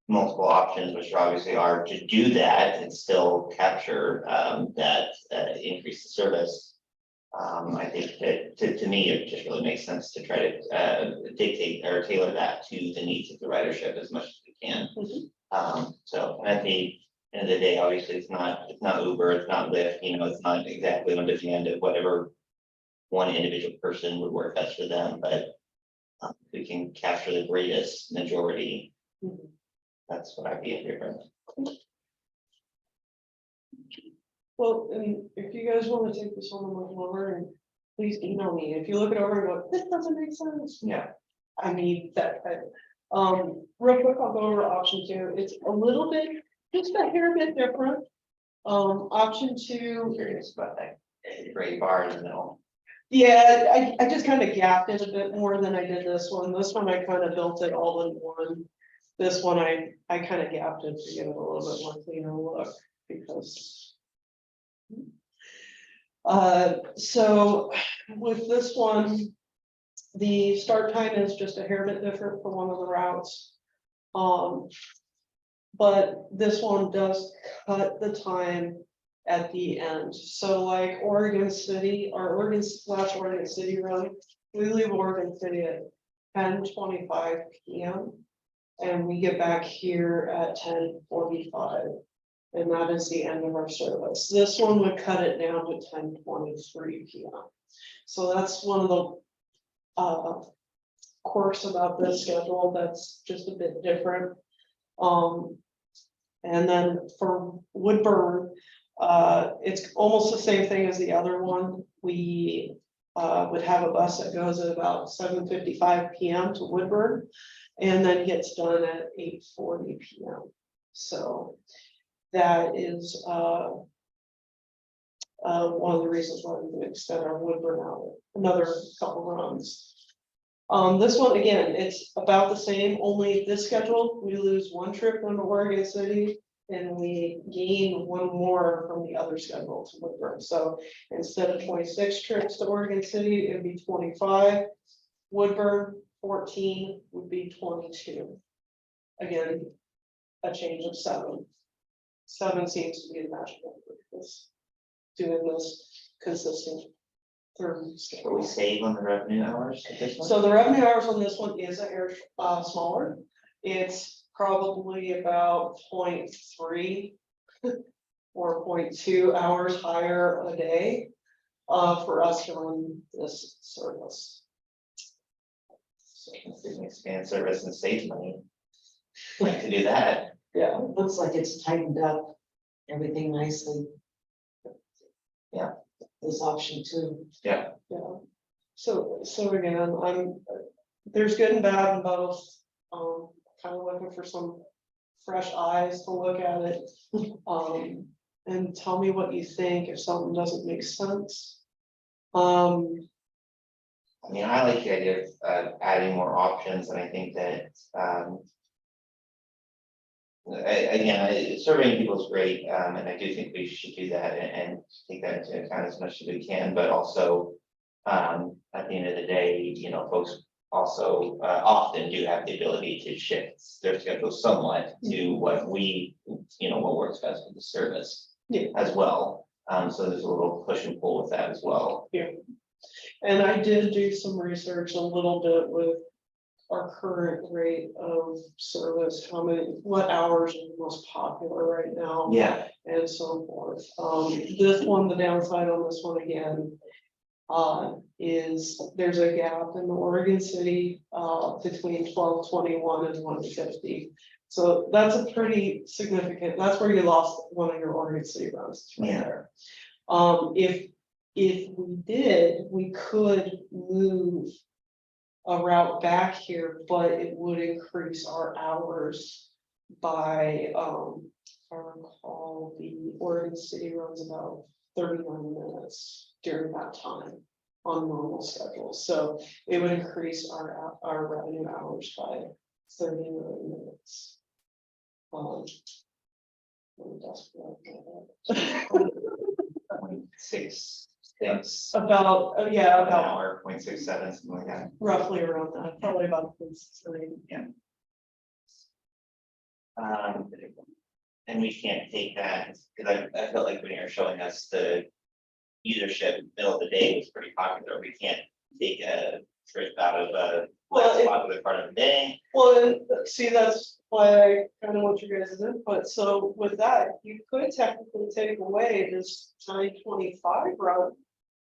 Speaker 3: multiple options, which obviously are to do that and still capture that increase the service. I think that to me, it just really makes sense to try to dictate or tailor that to the needs of the ridership as much as we can. So and at the end of the day, obviously, it's not Uber, it's not Lyft, it's not exactly on demand of whatever one individual person would work best for them, but we can capture the greatest majority. That's what I'd be in favor of.
Speaker 4: Well, and if you guys want to take this on much longer, and please email me. If you look it over and go, this doesn't make sense.
Speaker 3: Yeah.
Speaker 4: I need that kind of. Real quick, I'll go over option 2. It's a little bit, just a hair bit different. Option 2.
Speaker 3: I'm curious about that gray bar in the middle.
Speaker 4: Yeah, I just kind of gapped it a bit more than I did this one. This one I kind of built it all in one. This one I kind of gapped it to give it a little bit more cleaner look because. So with this one, the start time is just a hair bit different for one of the routes. But this one does cut the time at the end. So like Oregon City, our Oregon City run, we leave Oregon City at 10:25 p.m. and we get back here at 10:45. And that is the end of our service. This one would cut it down to 10:23 p.m. So that's one of the quirks about this schedule that's just a bit different. And then for Woodburn, it's almost the same thing as the other one. We would have a bus that goes at about 7:55 p.m. to Woodburn and then gets done at 8:40 p.m. So that is one of the reasons why we can extend our Woodburn out another couple runs. This one, again, it's about the same, only this schedule, we lose one trip from Oregon City and we gain one more from the other schedule to Woodburn. So instead of 26 trips to Oregon City, it'd be 25. Woodburn, 14 would be 22. Again, a change of 7. 7 seems to be a magical number for this, doing this consistent term
Speaker 3: What we
Speaker 4: schedule.
Speaker 3: save on the revenue hours at this one?
Speaker 4: So the revenue hours on this one is a hair smaller. It's probably about 0.3 or 0.2 hours higher a day for us to run this service.
Speaker 3: So if we can expand service and save money. Like to do that.
Speaker 4: Yeah,
Speaker 1: Looks like it's tightened up everything nicely.
Speaker 3: Yeah.
Speaker 1: This option too.
Speaker 4: yeah. So again, there's good and bad in both. Kind of looking for some fresh eyes to look at it. And tell me what you think if something doesn't make sense.
Speaker 3: I mean, I like the idea of adding more options, and I think that, surveying people is great, and I do think we should do that and take that into account as much as we can, but also, at the end of the day, you know, folks also, often do have the ability to shift their schedule somewhat to what we, you know, what works best for the service.
Speaker 4: Yeah.
Speaker 3: As well, so there's a little push and pull with that as well.
Speaker 4: And I did do some research a little bit with our current rate of service, what hours are the most popular right now.
Speaker 3: Yeah.
Speaker 4: And so forth. This one, the downside on this one again. Is there's a gap in the Oregon City, between 1221 and 150. So that's a pretty significant, that's where you lost one of your Oregon City runs, it's right
Speaker 3: Yeah.
Speaker 4: there. If we did, we could move a route back here, but it would increase our hours by, if I recall, the Oregon City runs about 39 minutes during that time on normal schedules. So it would increase our revenue hours by 39 minutes.
Speaker 3: Six,
Speaker 4: About, yeah,
Speaker 3: an
Speaker 4: about
Speaker 3: hour, 0.67, something like that.
Speaker 4: roughly around that, probably about 3.
Speaker 3: And we can't take that, because I felt like when you were showing us the usership, middle of the day was pretty popular, we can't take a trip out of a
Speaker 4: Well,
Speaker 3: less popular part of the day.
Speaker 4: Well, and see, that's why I kind of want you guys' input. So with that, you could technically take away this 925 run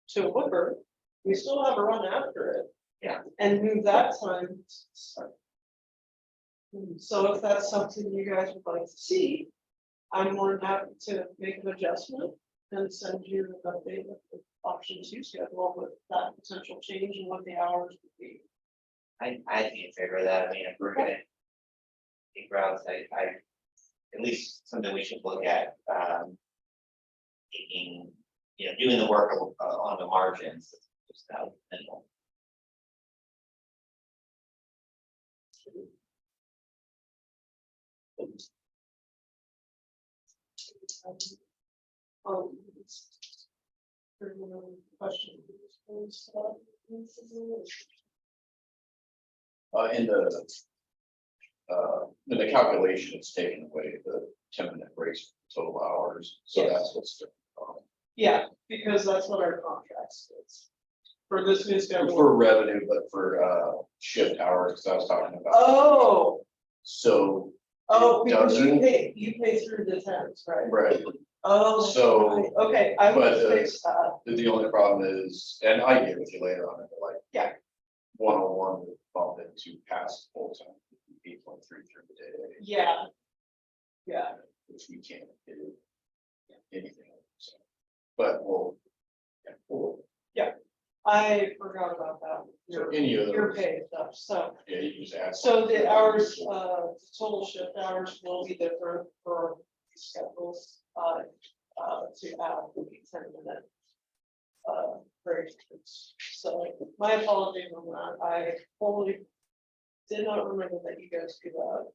Speaker 4: to Woodburn. We still have a run after it.
Speaker 3: Yeah.
Speaker 4: And move that time. to start. So if that's something you guys would like to see, I'm more than happy to make an adjustment and send you an update of the option 2 schedule with that potential change and what the hours would be.
Speaker 3: I'd be in favor of that, I mean, if we're gonna take routes, at least something we should look at, taking, you know, doing the work on the margins, just that minimal.
Speaker 4: Question.
Speaker 2: In the calculation, it's taken away the 10-minute breaks total hours, so
Speaker 4: Yes.
Speaker 2: that's what's different.
Speaker 4: Yeah, because that's what our contract states. For this new schedule.
Speaker 2: For revenue, but for shift hours, because I was talking about.
Speaker 4: Oh,
Speaker 2: So,
Speaker 4: because
Speaker 2: doesn't-
Speaker 4: you pay through the temps, right?
Speaker 2: right,
Speaker 4: Oh.
Speaker 2: So,
Speaker 4: right. Okay, I will
Speaker 2: but,
Speaker 4: fix that.
Speaker 2: the only problem is, and I get with you later on, but like.
Speaker 4: Yeah.
Speaker 2: 101 would bump it to past full time, 8.3 through the day.
Speaker 4: Yeah. Yeah,
Speaker 2: Which we can't do anything. So, but we'll.
Speaker 4: I forgot about that.
Speaker 2: So any of
Speaker 4: Your
Speaker 2: those,
Speaker 4: pay stuff, so.
Speaker 2: yeah, you can just add.
Speaker 4: So the hours, total shift hours will be different for schedules, to add the 10-minute. Breaks. So my apologies on that, I totally did not remember that you guys do that.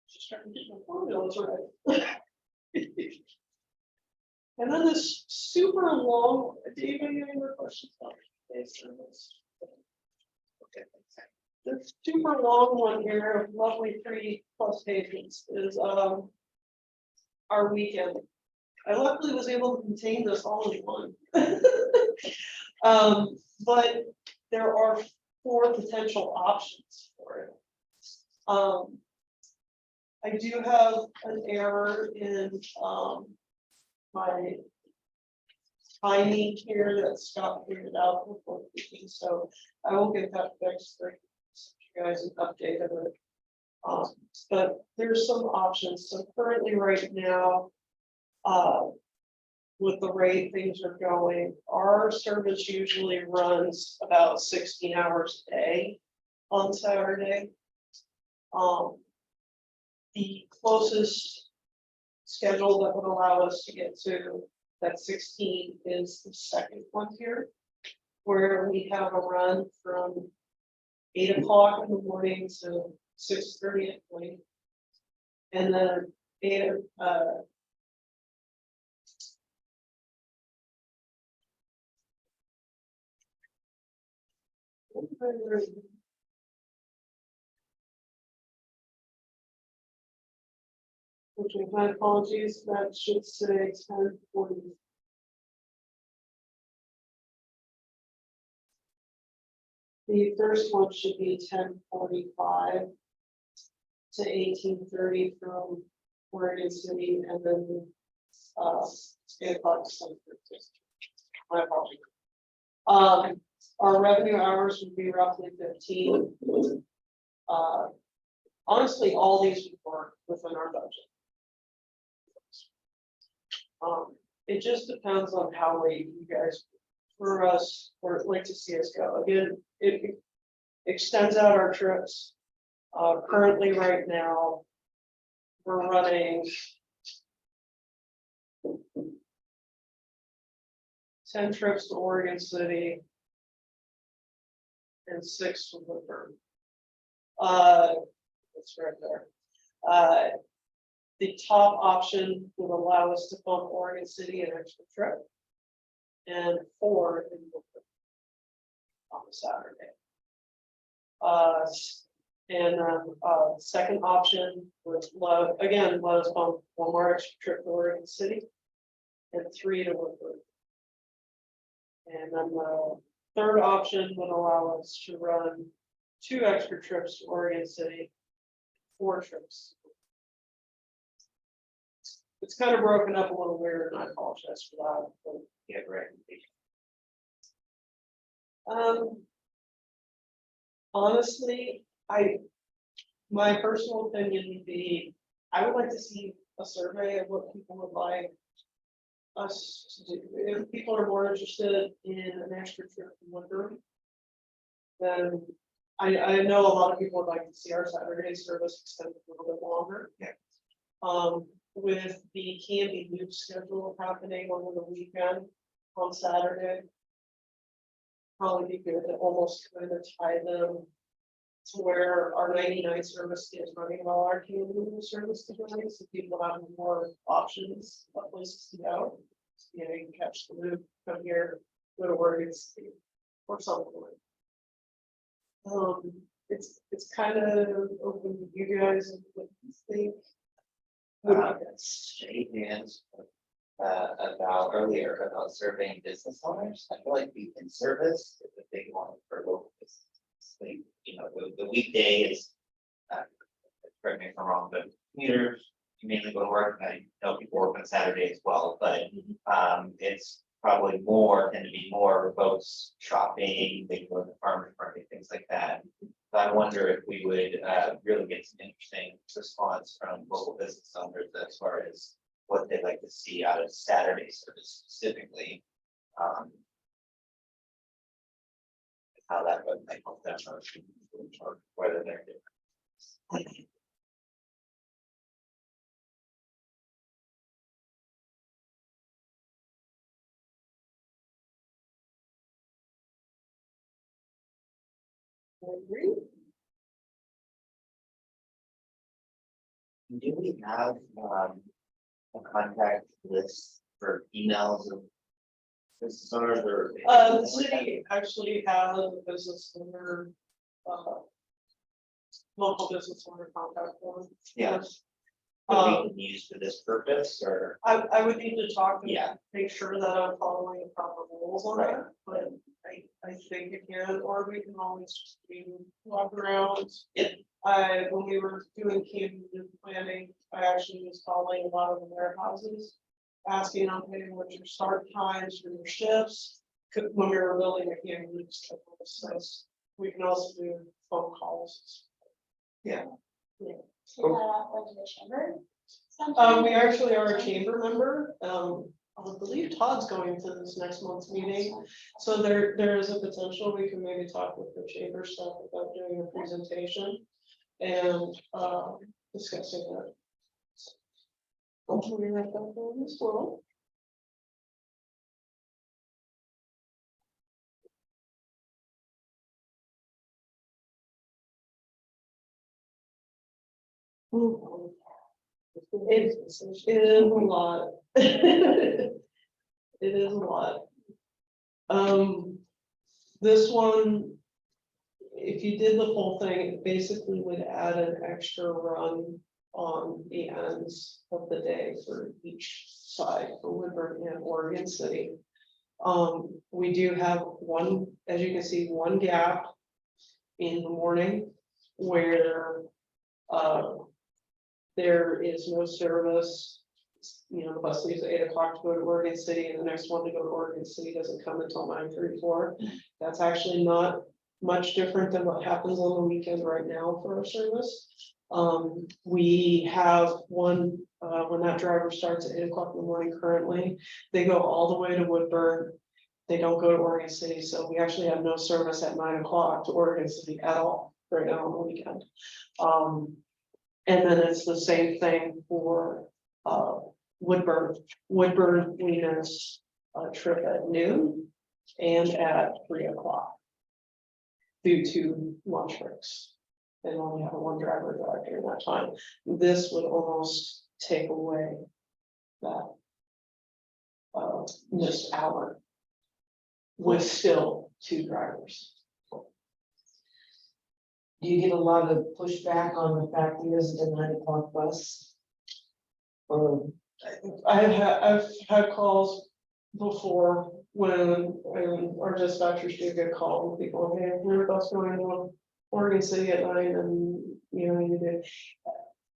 Speaker 4: Just trying to get my formulas right. And then this super long, Dave, any other questions about today's service? The super long one here of lovely 3+ pages is our weekend I luckily was able to contain this all in one. But there are 4 potential options for it. I do have an error in, my timing here that Scott figured out before speaking, so I will get that fixed for you guys an update of it. But there's some options, so currently right now, with the rate things are going, our service usually runs about 16 hours a day on Saturday. The closest schedule that would allow us to get to that 16 is the second one here, where we have a run from 8 o'clock in the morning to 6:30 at night. And then which my apologies, that should say 10:40. The first one should be 10:45 to 18:30 from Oregon City, and then 8 o'clock to 7:30. My apologies. Our revenue hours would be roughly 15. Honestly, all these would work within our budget. It just depends on how late you guys, for us, or like to see us go. Again, it extends out our trips. Currently, right now, we're running 10 trips to Oregon City and 6 to Woodburn. That's right there. The top option would allow us to bump Oregon City an extra trip, and 4 in Woodburn on a Saturday. And then second option was again, let us bump 1 more extra trip to Oregon City and 3 to Woodburn. And then the third option would allow us to run 2 extra trips to Oregon City, 4 trips. It's kind of broken up a little weird, and I apologize for that, but
Speaker 3: Yeah, recommendation.
Speaker 4: honestly, my personal opinion would be, I would like to see a survey of what people would like us to do. If people are more interested in an extra trip from Woodburn, then I know a lot of people would like to see our Saturday service extended a little bit longer.
Speaker 3: Yeah.
Speaker 4: With the Canby Loop schedule happening over the weekend on Saturday, probably be good to almost kind of tie them to where our 99 service is running while our Canby Loop service is running, so people have more options of places to go. You know, you can catch the loop, come here, go to Oregon City, or something like that. It's kind of open to you guys and what you think.
Speaker 3: Adrian's about earlier about surveying business owners. I feel like we can service is a big one for local businesses. Like, you know, the weekday is, correct me if I'm wrong, but commuters, you mainly go to work. I know people work on Saturday as well, but it's probably tend to be more folks shopping, they go to the farmer's market, things like that. So I wonder if we would really get some interesting response from local business owners as far as what they'd like to see out of Saturday service specifically. How that would make them or whether they're different. Do we have a contact list for emails of business owners or?
Speaker 4: The city actually has a business owner, local business owner contact form.
Speaker 3: Yeah. that we can use for this purpose, or?
Speaker 4: I would need to talk to
Speaker 3: Yeah.
Speaker 4: make sure that I'm following the proper rules on
Speaker 3: Right.
Speaker 4: that, but I think it can, or we can always just walk around.
Speaker 3: Yeah.
Speaker 4: When we were doing camping planning, I actually was calling a lot of the warehouses. Asking them, hey, what's your start times for your shifts, when we were building a camping schedule, so we can also do phone calls. Yeah.
Speaker 5: Is that like the chamber? sometime?
Speaker 4: We actually are a chamber member. I believe Todd's going to this next month's meeting. So there is a potential we can maybe talk with the chamber staff about doing a presentation and discussing that. Hopefully we're not going to this world. It is a lot. It is a lot. This one, if you did the whole thing, it basically would add an extra run on the ends of the day for each side for Woodburn and Oregon City. We do have one, as you can see, one gap in the morning where there is no service. You know, the bus leaves at 8 o'clock to go to Oregon City, and the next one to go to Oregon City doesn't come until 9:34. That's actually not much different than what happens on the weekend right now for our service. We have one, when that driver starts at 8 o'clock in the morning currently, they go all the way to Woodburn. They don't go to Oregon City, so we actually have no service at 9 o'clock to Oregon City at all right now on the weekend. And then it's the same thing for Woodburn. Woodburn, we miss a trip at noon and at 3 o'clock due to lunch breaks. And only have one driver drive during that time. This would almost take away that missed hour with still two drivers.
Speaker 1: Do you get a lot of pushback on the fact there isn't a 9 o'clock bus? Or
Speaker 4: I've had calls before when our dispatchers do get called, with people, hey, we're bus going to Oregon City at 9 and you know, you did.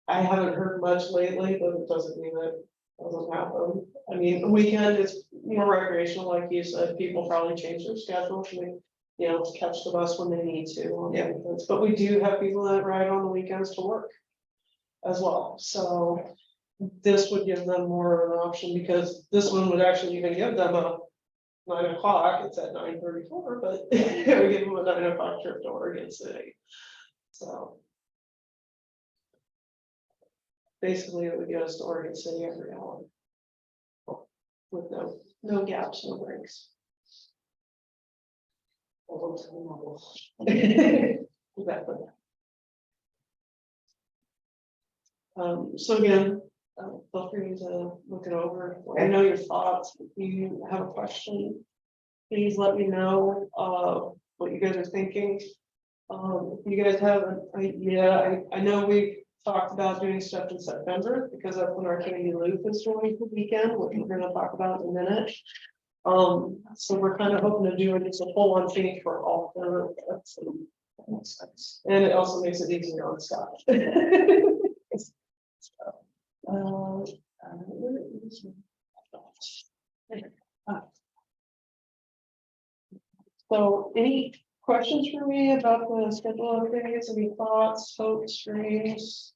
Speaker 4: I haven't heard much lately, but it doesn't mean that it doesn't happen. I mean, the weekend is more recreational, like you said, people probably change their schedule to, you know, catch the bus when they need to on the weekends. But we do have people that ride on the weekends to work as well, so this would give them more of an option, because this one would actually even give them a 9 o'clock, it's at 9:34, but it would give them a 9 o'clock trip to Oregon City. So basically, it would get us to Oregon City every hour. With no gaps, no breaks. Exactly. So again, feel free to look it over. I know your thoughts. If you have a question, please let me know what you guys are thinking. If you guys have an idea, I know we talked about doing stuff in September because that's when our Candy Loop is doing the weekend, which we're gonna talk about in a minute. So we're kind of hoping to do it as a full on thing for all the. Makes sense. And it also makes it easier on staff. So any questions for me about the schedule of things, any thoughts, hopes, dreams?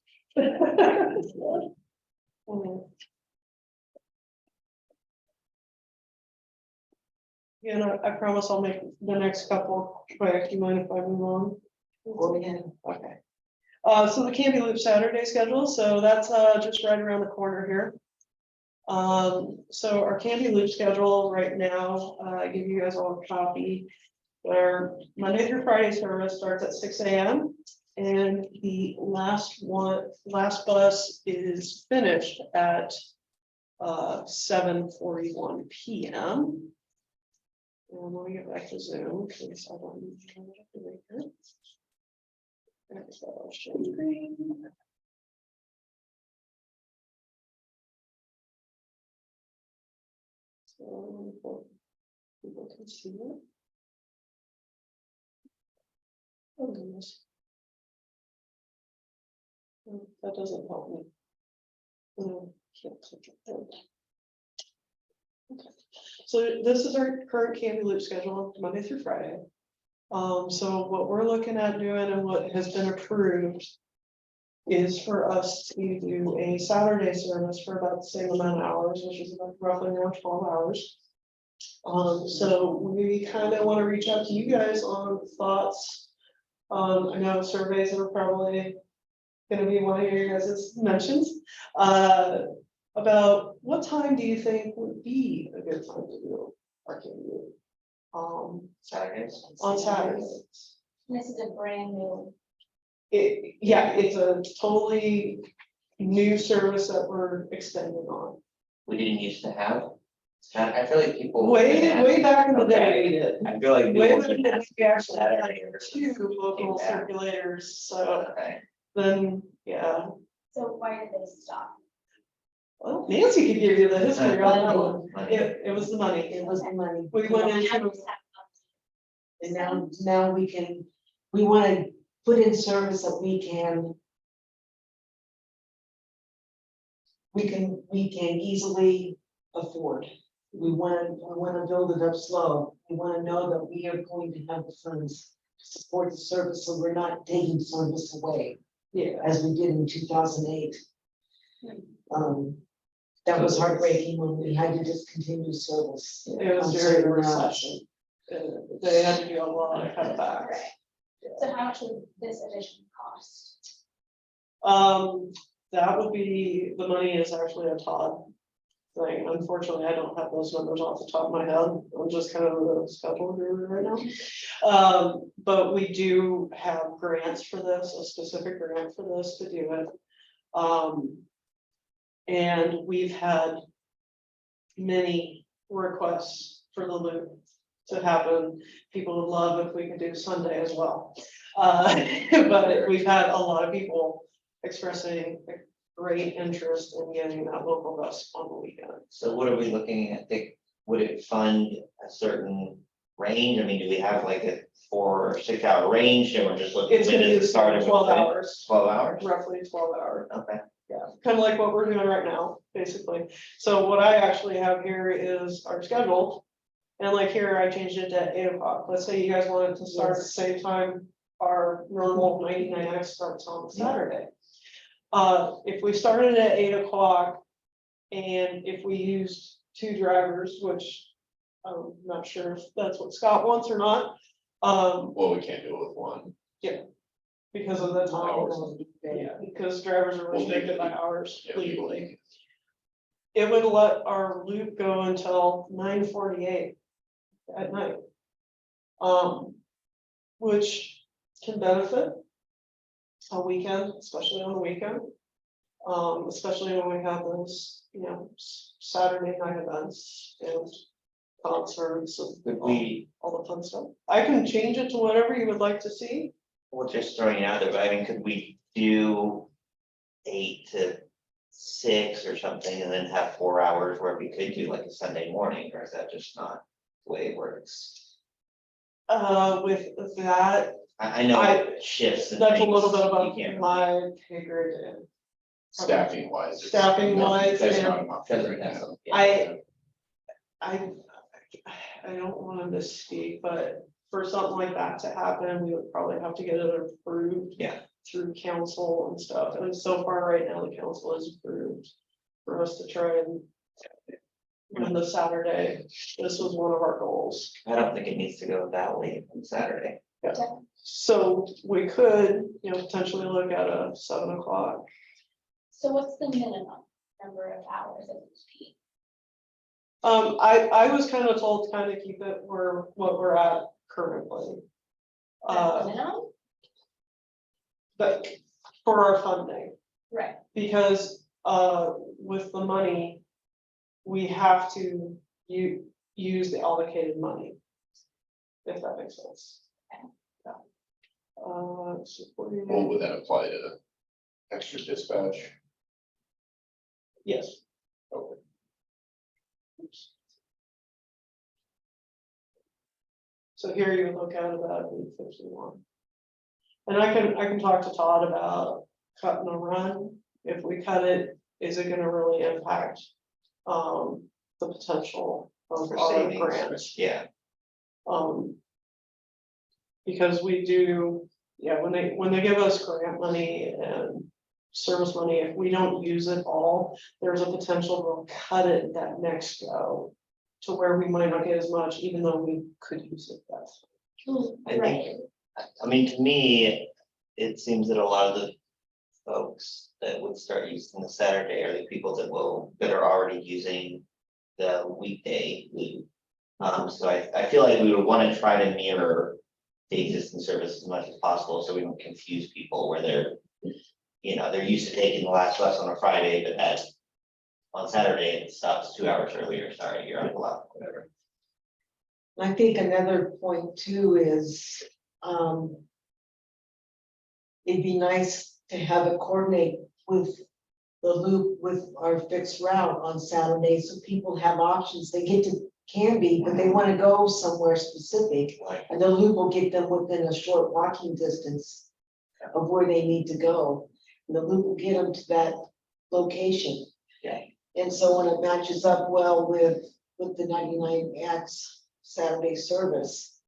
Speaker 4: You know, I promise I'll make the next couple quick. Do you mind if I move on? Okay. So the Candy Loop Saturday schedule, so that's just right around the corner here. So our Candy Loop schedule right now, I give you guys all a copy. Where Monday through Friday service starts at 6 a.m. and the last bus is finished at 7:41 p.m. And let me get back to Zoom because I don't need to make it. There's that share screen. So, people can see it. Oh, goodness. That doesn't help me. Can't click it there. Okay, so this is our current Candy Loop schedule, Monday through Friday. So what we're looking at doing and what has been approved is for us to do a Saturday service for about the same amount of hours, which is about roughly around 12 hours. So we kind of want to reach out to you guys on thoughts. I know surveys are probably gonna be one of your guys' mentions, about what time do you think would be a good time to do our Candy Loop?
Speaker 3: Saturdays.
Speaker 4: On Saturdays.
Speaker 5: This is a brand new,
Speaker 4: Yeah, it's a totally new service that we're extending on.
Speaker 3: We didn't used to have. I feel like people.
Speaker 4: Way back in the day,
Speaker 3: Okay.
Speaker 4: we did.
Speaker 3: I feel like.
Speaker 4: Way
Speaker 3: people
Speaker 4: back in the day, we actually had two local
Speaker 3: Came back.
Speaker 4: circulators, so
Speaker 3: Okay.
Speaker 4: then, yeah.
Speaker 5: so why did they stop?
Speaker 4: Well, Nancy could give you the history on that one.
Speaker 3: Money.
Speaker 4: It was the money.
Speaker 1: It was the money.
Speaker 4: We went into,
Speaker 1: And now we wanna put in service that we can easily afford. We wanna build it up slow. We wanna know that we are going to have the funds to support the service, so we're not taking service away
Speaker 4: yeah,
Speaker 1: as we did in 2008. That was heartbreaking when we had to discontinue service.
Speaker 4: it was
Speaker 1: on
Speaker 4: during the
Speaker 1: certain routes.
Speaker 4: recession. They had to do a lot of cutbacks.
Speaker 5: Right. So how much would this addition cost?
Speaker 4: That would be, the money is actually a Todd thing. Unfortunately, I don't have those numbers off the top of my head. I'm just kind of the schedule guru right now. But we do have grants for this, a specific grant for this to do it. And we've had many requests for the loop to happen. People would love if we could do Sunday as well. But we've had a lot of people expressing great interest in getting that local bus on the weekend.
Speaker 3: So what are we looking at? Would it fund a certain range? I mean, do we have like a 4 or 6 hour range and we're just looking?
Speaker 4: It's
Speaker 3: when
Speaker 4: gonna
Speaker 3: does
Speaker 4: be
Speaker 3: it start?
Speaker 4: 12 hours,
Speaker 3: 12 hours?
Speaker 4: roughly 12 hours.
Speaker 3: Okay.
Speaker 4: Yeah, kind of like what we're doing right now, basically. So what I actually have here is our schedule. And like here, I changed it to 8 o'clock. Let's say you guys wanted to start at the same time our normal 99X starts on Saturday. If we started at 8 o'clock and if we used 2 drivers, which I'm not sure if that's what Scott wants or not.
Speaker 2: Well, we can't do it with one.
Speaker 4: Because of the time. Yeah, because drivers are restricted by hours
Speaker 2: Yeah,
Speaker 4: legally. It would let our loop go until 9:48 at night. Which can benefit a weekend, especially on the weekend. Especially when we have those, Saturday night events and concerts and
Speaker 3: Would we,
Speaker 4: all the fun stuff. I can change it to whatever you would like to see.
Speaker 3: well, just throwing it out there, but I mean, could we do 8 to 6 or something and then have 4 hours where we could do like a Sunday morning, or is that just not the way it works?
Speaker 4: With that,
Speaker 3: I know it shifts and
Speaker 4: that's a
Speaker 3: things,
Speaker 4: little bit
Speaker 3: you
Speaker 4: about
Speaker 3: can't-
Speaker 4: my pay grade.
Speaker 2: Staffing wise.
Speaker 4: Staffing wise,
Speaker 2: That's
Speaker 4: and
Speaker 2: not an option
Speaker 3: Doesn't
Speaker 2: right now.
Speaker 3: have- yeah.
Speaker 4: I don't want to misspeak, but for something like that to happen, we would probably have to get it approved.
Speaker 3: Yeah.
Speaker 4: Through council and stuff, and so far right now, the council has approved for us to try and. On the Saturday, this was one of our goals,
Speaker 3: I don't think it needs to go that late on Saturday.
Speaker 4: so we could, potentially look at a 7 o'clock.
Speaker 5: So what's the minimum number of hours of each peak?
Speaker 4: I was kind of told to kind of keep it what we're at currently.
Speaker 5: That's the minimum?
Speaker 4: But for our funding,
Speaker 5: Right,
Speaker 4: because with the money, we have to use the allocated money. If that makes sense.
Speaker 5: Okay.
Speaker 4: Yeah. Supporting-
Speaker 2: Well, would that apply to extra dispatch?
Speaker 4: Yes.
Speaker 2: Okay.
Speaker 4: So here you look at about 51. And I can talk to Todd about cutting a run. If we cut it, is it gonna really impact the potential of
Speaker 3: For
Speaker 4: our
Speaker 3: savings,
Speaker 4: grants?
Speaker 3: yeah,
Speaker 4: Because we do, yeah, when they give us grant money and service money, if we don't use it all, there's a potential to cut it that next go. To where we might not get as much, even though we could use it, that's.
Speaker 3: I
Speaker 5: Right.
Speaker 3: think, I mean, to me, it seems that a lot of the folks that would start using the Saturday are the people that are already using the weekday loop. So I feel like we would want to try to mirror the existing service as much as possible, so we don't confuse people where they're, they're used to taking the last bus on a Friday, but that on Saturday, it stops 2 hours earlier, sorry, you're on the clock, whatever.
Speaker 1: I think another point too is, it'd be nice to have it coordinate with the loop with our fixed route on Saturday, so people have options. They get to Canby, but they want to go somewhere specific,
Speaker 3: Like,
Speaker 1: and the loop will get them within a short walking distance of where they need to go. And the loop will get them to that location.
Speaker 3: yeah,
Speaker 1: And so when it matches up well with the 99X Saturday service,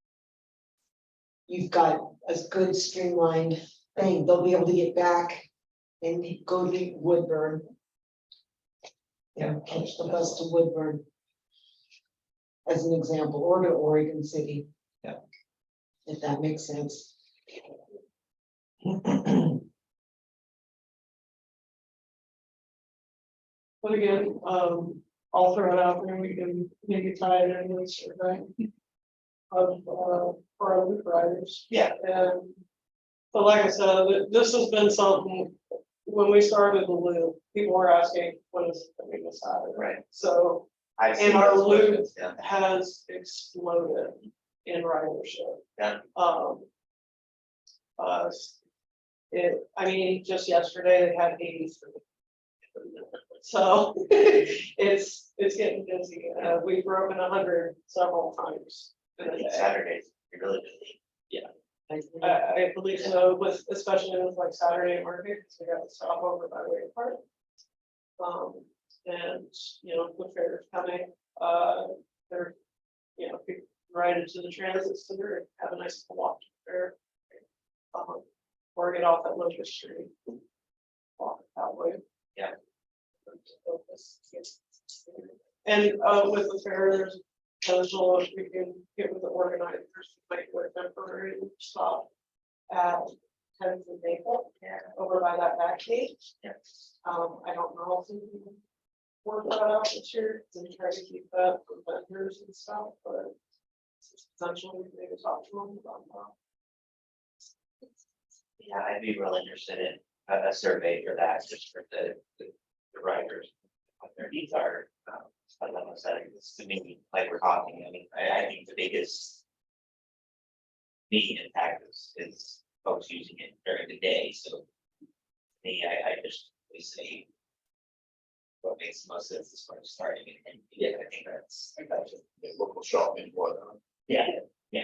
Speaker 1: you've got a good streamlined thing. They'll be able to get back and go to Woodburn. And catch the bus to Woodburn. As an example, or to Oregon City.
Speaker 3: Yeah.
Speaker 1: If that makes sense.
Speaker 4: But again, I'll throw it out there, we can maybe tie it in with survey. Of, for our loop riders.
Speaker 3: Yeah.
Speaker 4: And, but like I said, this has been something, when we started the loop, people were asking, when is it going to Saturday?
Speaker 3: right.
Speaker 4: So
Speaker 3: I've
Speaker 4: And
Speaker 3: seen
Speaker 4: our
Speaker 3: those
Speaker 4: loop-
Speaker 3: questions, yeah.
Speaker 4: has exploded in ridership.
Speaker 3: Yeah.
Speaker 4: I mean, just yesterday they had 83. So it's getting busy. We've broken 100 several times. in
Speaker 3: I
Speaker 4: a
Speaker 3: think
Speaker 4: day.
Speaker 3: Saturdays, you're really busy.
Speaker 4: I believe so, with especially with like Saturday market, because we got to stop over by Way Park. And the fair is coming, they're, people ride into the transit center, have a nice walk to the fair. Or get off at Locust Street. Walk that way.
Speaker 3: Yeah.
Speaker 4: And with the fair, there's potential if we can get with the organizers, to make a temporary stop at 10th and Maple, over by that back gate.
Speaker 3: Yes.
Speaker 4: I don't know if we can work that out this year, and try to keep that for vendors and stuff, but essentially maybe talk to them about that.
Speaker 3: Yeah, I'd be real interested in a survey for that, just for the riders, what their needs are. But like I said, it's to me, like we're talking, I mean, I think the biggest need impact is folks using it during the day, so. Me, I just, we say. What makes the most sense as far as starting and yeah, I think that's.
Speaker 2: Local shopping, whatnot.
Speaker 3: Yeah, yeah.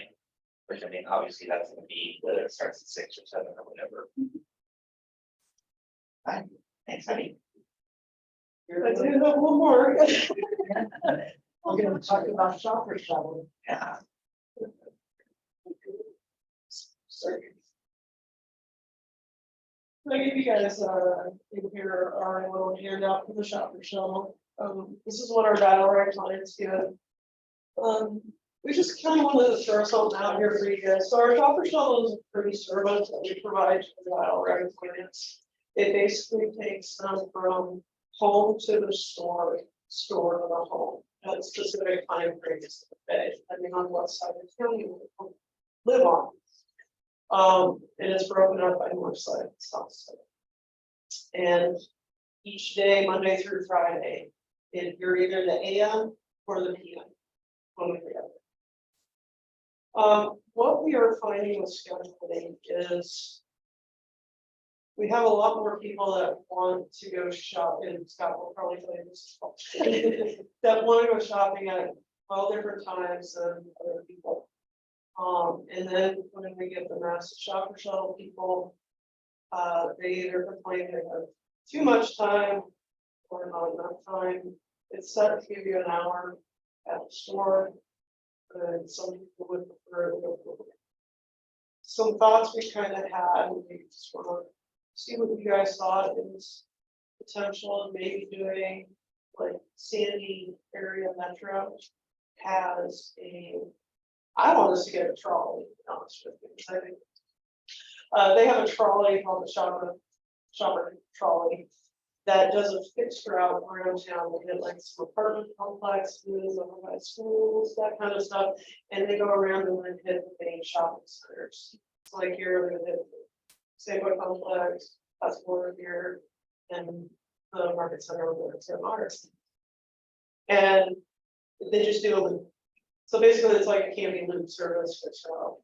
Speaker 3: Which I mean, obviously that's gonna be whether it starts at 6 or 7 or whatever. Fine, thanks, honey.
Speaker 4: I do have one more.
Speaker 1: We're gonna talk about shopper shuttle.
Speaker 3: Yeah.
Speaker 4: I give you guys, in here our little handout for the shopper shuttle. This is what our battle rag clients get. We just kind of wanted to throw something out here for you guys. So our shopper shuttle is a free service that we provide to the battle rag clients. It basically takes them from home to the store to the home at specific time frames of the day, depending on what side of the county you live on. And it's broken up by north side and south side. And each day, Monday through Friday, you're either the AM or the PM. One or the other. What we are finding with scheduling is we have a lot more people that want to go shop, and Scott will probably tell you this, that want to go shopping at 12 different times than other people. And then when we get the mass shopper shuttle people, they either complain they have too much time or not enough time. It's set to give you an hour at the store. And some people would prefer to go quicker. Some thoughts we kind of had, and we just want to see what you guys thought is potential of maybe doing, like Sandy area metro has a, I want us to get a trolley, to be honest with you, 'cause I think they have a trolley called the shopper trolley that does a fixed route around town. They hit like some apartment complexes, over by schools, that kind of stuff. And they go around and then hit the main shopping centers. It's like here, we hit Safeway complex, that's over here, and the market center over there, St. Mark's. And they just do a loop. So basically, it's like a Candy Loop service fixed route.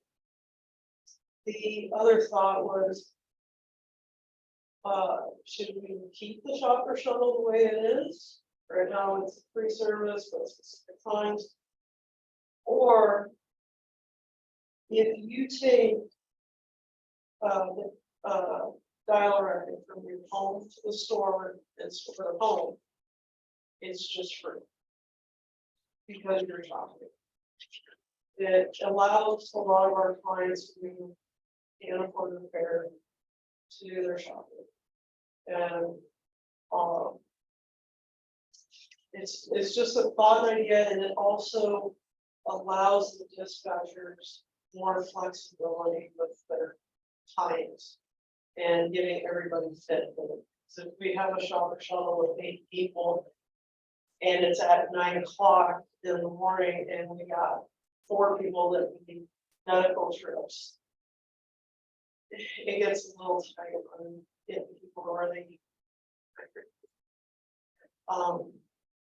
Speaker 4: The other thought was, should we keep the shopper shuttle the way it is? Right now, it's a free service, but specific times. Or if you take the dial ride from your home to the store and store at home, it's just free. Because you're shopping. It allows a lot of our clients who can't afford the fare to do their shopping. And it's just a thought idea, and it also allows the dispatchers more flexibility with their times and getting everybody fit. So if we have a shopper shuttle with 8 people and it's at 9 o'clock in the morning and we got 4 people that need medical trips, it gets a little tight on getting people where they need.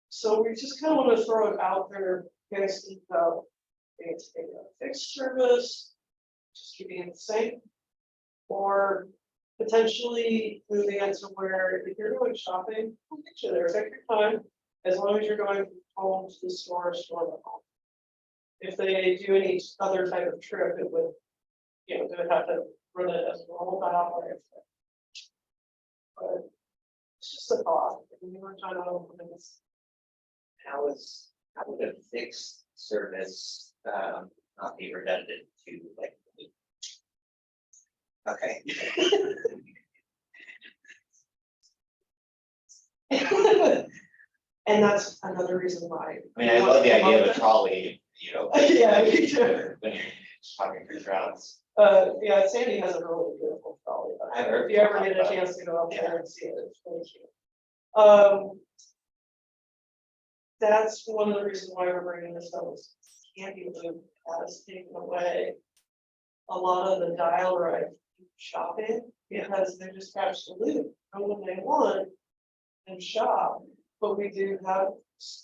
Speaker 4: So we just kind of want to throw it out there, you guys think about it's a fixed service, just keeping it the same, or potentially moving it to where if you're going shopping, we'll get you there, take your time, as long as you're going from home to the store, store to home. If they do any other type of trip, it would, they would have to run it as a normal dial. But it's just a thought. We were trying to open this.
Speaker 3: How would a fixed service not be redundant to like? Okay.
Speaker 4: And that's another reason why.
Speaker 3: I mean, I love the idea of a trolley,
Speaker 4: Yeah, me too.
Speaker 3: when you're shopping for routes.
Speaker 4: Yeah, Sandy has a really beautiful trolley.
Speaker 3: I've heard
Speaker 4: If you ever get a chance to go up there and see it, it's really cute. That's one of the reasons why we're bringing this up. Is Candy Loop has taken away a lot of the dial ride shopping because they just catch the loop, go when they want and shop. But we do have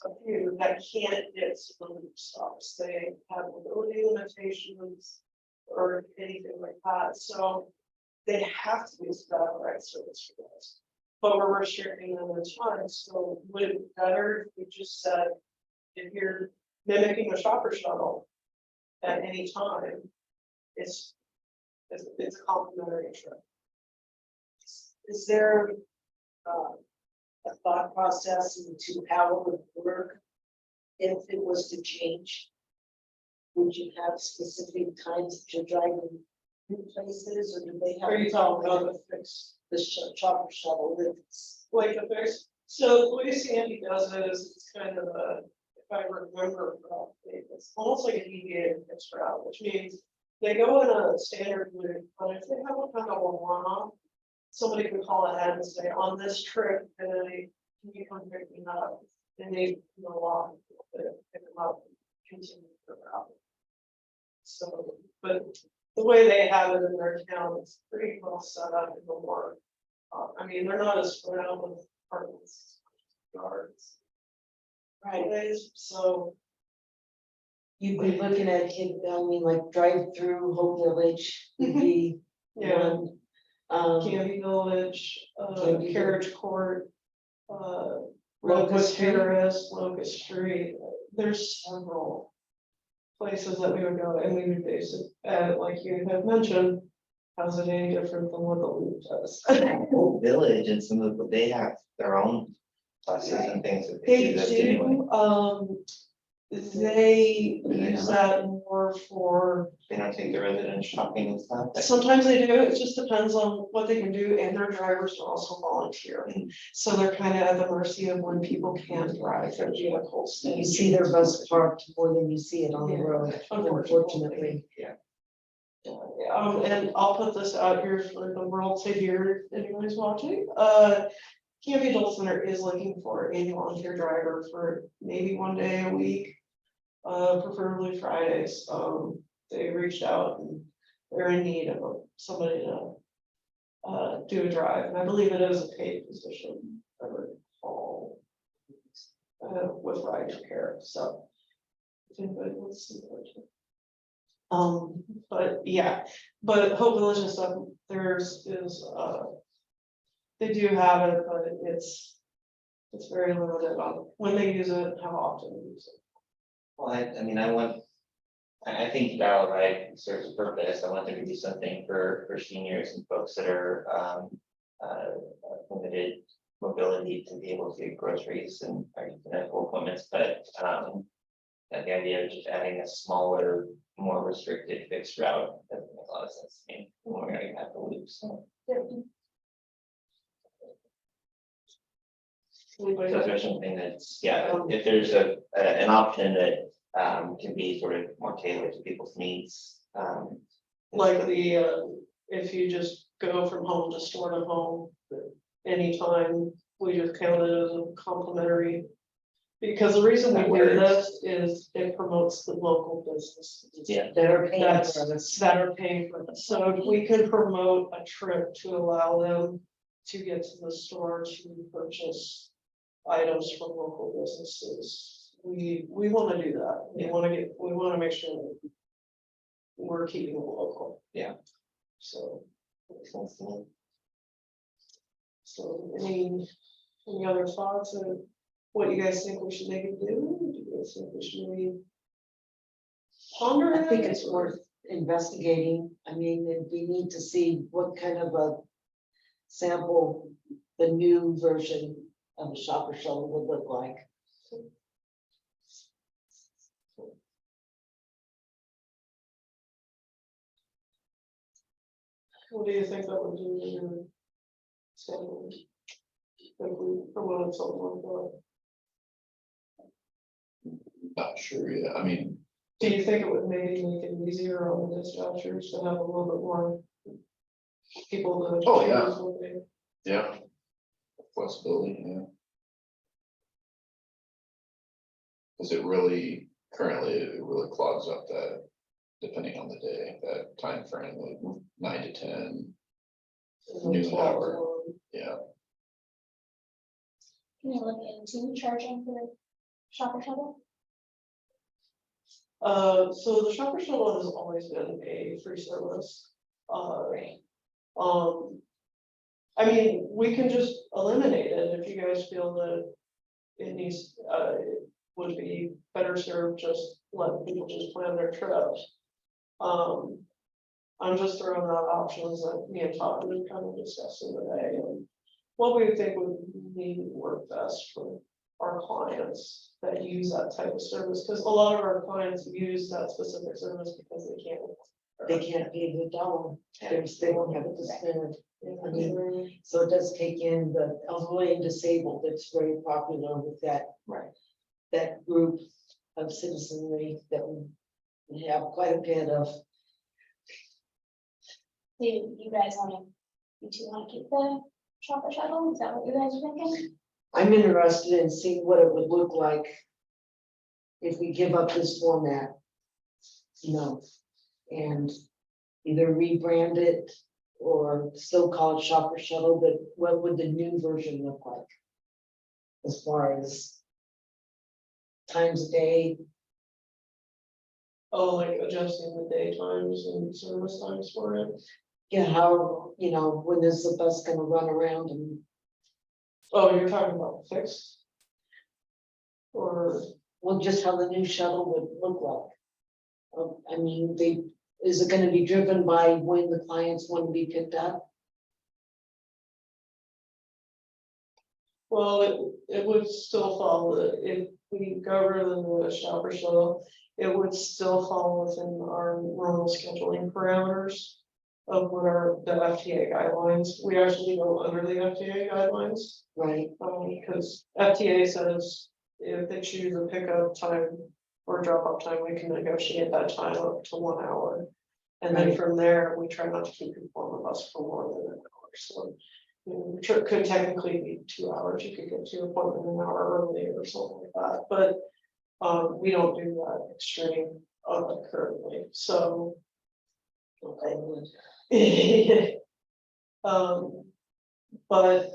Speaker 4: a few that can't get to the loop stops. They have mobility limitations or anything like that. So they have to use the dial ride service for this. But we're restricting them in time, so would it be better if we just said, if you're mimicking a shopper shuttle at any time, it's a complimentary trip.
Speaker 1: Is there a thought process into how it would work if it was to change? Would you have specific times that you're driving new places, or do they have?
Speaker 4: Are you talking about the fix?
Speaker 1: The chopper shuttle that's
Speaker 4: Like the fix, so the way Sandy does it is it's kind of a, if I remember correctly, it's almost like an deviated fixed route, which means they go in a standard loop, but if they have a kind of a one-off, somebody can call ahead and say, on this trip, can you come pick me up? And they go along, pick them up, and continue the route. So, but the way they have it in their town, it's pretty well set up in the work. I mean, they're not as spread out with apartments, yards. Right, so
Speaker 1: you'd be looking at it, I mean, like drive through Hope Village would be
Speaker 4: yeah,
Speaker 1: one.
Speaker 4: Candy Village,
Speaker 1: Candy
Speaker 4: Carriage Court,
Speaker 1: Locust
Speaker 4: Redwood
Speaker 1: Street.
Speaker 4: Terrace, Locust Street, there's several. places that we would go and we would base it at, like you have mentioned. How's it any different than what the loop does?
Speaker 3: Whole Village and some of, the they have their own buses and things that
Speaker 4: They
Speaker 3: do this anyway.
Speaker 4: do, they use that more for,
Speaker 3: They don't take the residents shopping and stuff.
Speaker 4: sometimes they do, it just depends on what they can do, and their drivers are also volunteering. So they're kind of at the mercy of when people can drive their vehicles.
Speaker 1: You see their bus parked more than you see it on the
Speaker 4: Yeah,
Speaker 1: road,
Speaker 4: unfortunately.
Speaker 1: unfortunately.
Speaker 4: And I'll put this out here for the world to hear, if anybody's watching, Canby Adult Center is looking for a volunteer driver for maybe one day a week. Preferably Fridays, they reached out and they're in need of somebody to. Do a drive, and I believe it is a paid position, if I recall. With rider care, so. If anybody wants to see it. But yeah, but Hope Village and stuff, theirs is, they do have it, but it's very limited on when they use it, how often they use it.
Speaker 3: Well, I mean, I think Battle Ride serves a purpose. I want there to be something for seniors and folks that are, limited mobility to be able to get groceries and medical appointments, but, the idea of just adding a smaller, more restricted fixed route doesn't make a lot of sense to me. We're gonna have to lose, so.
Speaker 4: Anybody
Speaker 3: So
Speaker 4: else?
Speaker 3: there's something that's, yeah, if there's an option that, can be sort of more tailored to people's needs,
Speaker 4: Like if you just go from home to store to home, anytime, we just count it as a complimentary. Because the reason we
Speaker 3: That
Speaker 4: do
Speaker 3: works.
Speaker 4: this is it promotes the local businesses.
Speaker 3: Yeah.
Speaker 1: That are paying
Speaker 4: That's,
Speaker 1: for this.
Speaker 4: that are paying for this, so if we can promote a trip to allow them to get to the store to purchase items from local businesses, we wanna do that, we wanna make sure that we're keeping it local.
Speaker 3: Yeah.
Speaker 4: So,
Speaker 3: makes sense to me.
Speaker 4: so any other thoughts of what you guys think we should maybe do? Do you guys think we should maybe ponder
Speaker 1: I
Speaker 4: it?
Speaker 1: think it's worth investigating. I mean, we need to see what kind of a sample the new version of a shopper shuttle would look like.
Speaker 4: What do you think that would do to your schedule? If we promoted something like that,
Speaker 2: Not sure yet, I mean,
Speaker 4: do you think it would maybe make it easier on the dispatchers to have a little bit more people to?
Speaker 2: Oh, yeah.
Speaker 4: choose what they-
Speaker 2: yeah. Flexibility, yeah. Cause currently it really clogs up that, depending on the day, that time frame, like 9 to 10, Noon hour. yeah.
Speaker 5: Can you look into charging for the shopper shuttle?
Speaker 4: So the shopper shuttle has always been a free service.
Speaker 5: Right.
Speaker 4: I mean, we can just eliminate it if you guys feel that it needs, it would be better served, just let people just plan their trips. I'm just throwing out options that me and Todd were kind of discussing today, and what we think would maybe work best for our clients that use that type of service, because a lot of our clients use that specific service because they can't.
Speaker 1: They can't pay the dollar, they won't have it to spend. I mean, so it does take in the elderly and disabled, it's very popular with that.
Speaker 3: Right.
Speaker 1: That group of citizenry that we have quite a bit of.
Speaker 5: Do you guys you two wanna keep the shopper shuttle? Is that what you guys are thinking?
Speaker 1: I'm interested in seeing what it would look like if we give up this format. You know, and either rebrand it or still call it shopper shuttle, but what would the new version look like? As far as times a day,
Speaker 4: Oh, like adjusting the day times and service times for it.
Speaker 1: yeah, how, you know, when is the bus gonna run around and
Speaker 4: Oh, you're talking about fixed? Or,
Speaker 1: well, just how the new shuttle would look like. I mean, is it gonna be driven by when the clients want to be picked up?
Speaker 4: Well, it would still fall, if we govern the shopper shuttle, it would still fall within our normal scheduling parameters. Of what are the FTA guidelines, we actually go under the FTA guidelines,
Speaker 1: Right,
Speaker 4: because FTA says if they choose a pickup time. Or drop off time, we can negotiate that time up to 1 hour. And then
Speaker 1: Right.
Speaker 4: from there, we try not to keep people on the bus for more than an hour, so. You know, the trip could technically be 2 hours, you could get to your appointment an hour early or something like that, but. We don't do that extreme currently, so.
Speaker 1: okay,
Speaker 4: But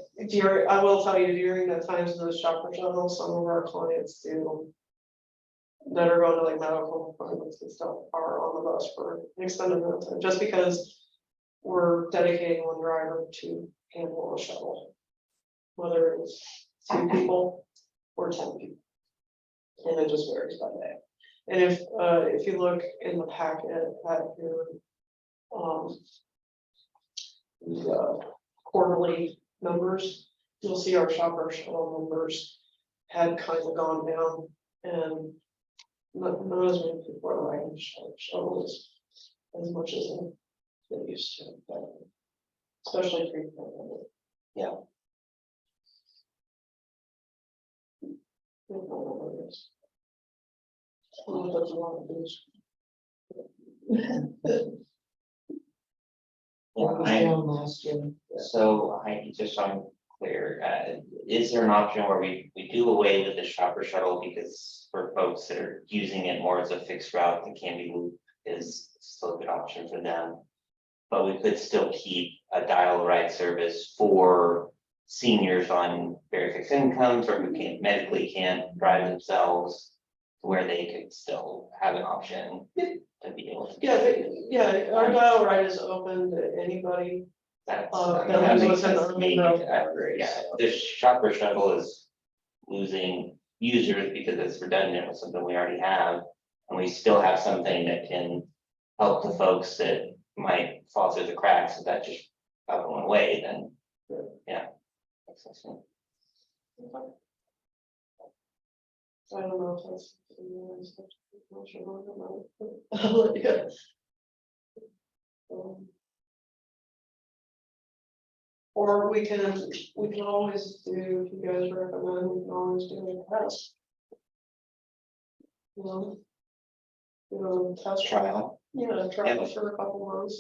Speaker 4: I will tell you, during the times of the shopper shuttle, some of our clients do. That are going to like medical appointments and stuff are on the bus for an extended amount of time, just because. We're dedicating one driver to handle a shuttle. Whether it's 2 people or 10 people. And it just varies by day. And if you look in the packet at your. The quarterly numbers, you'll see our shopper shuttle numbers had kind of gone down and not as many people are riding shuttles as much as they used to, but especially pre-pandemic. Yeah.
Speaker 1: it was down last year.
Speaker 3: So I just so I'm clear, is there an option where we do away with the shopper shuttle because for folks that are using it more as a fixed route, the Canby Loop is still a good option for them. But we could still keep a dial ride service for seniors on very fixed incomes or who can't drive themselves. Where they could still have an option to be able to.
Speaker 4: Yeah, our dial ride is open to anybody.
Speaker 3: That's,
Speaker 4: that
Speaker 3: that
Speaker 4: has
Speaker 3: makes
Speaker 4: within
Speaker 3: sense
Speaker 4: the
Speaker 3: to me.
Speaker 4: urban
Speaker 3: Yeah, the shopper shuttle is losing users because it's redundant with something we already have. And we still have something that can help the folks that might fall through the cracks, if that just went away, then, yeah. Makes sense to me.
Speaker 4: I don't know if that's. Not sure about it, but I'll let you go. Or we can always do, if you guys recommend, we can always do a test. You know, test
Speaker 3: Trial.
Speaker 4: yeah, trial for a couple months.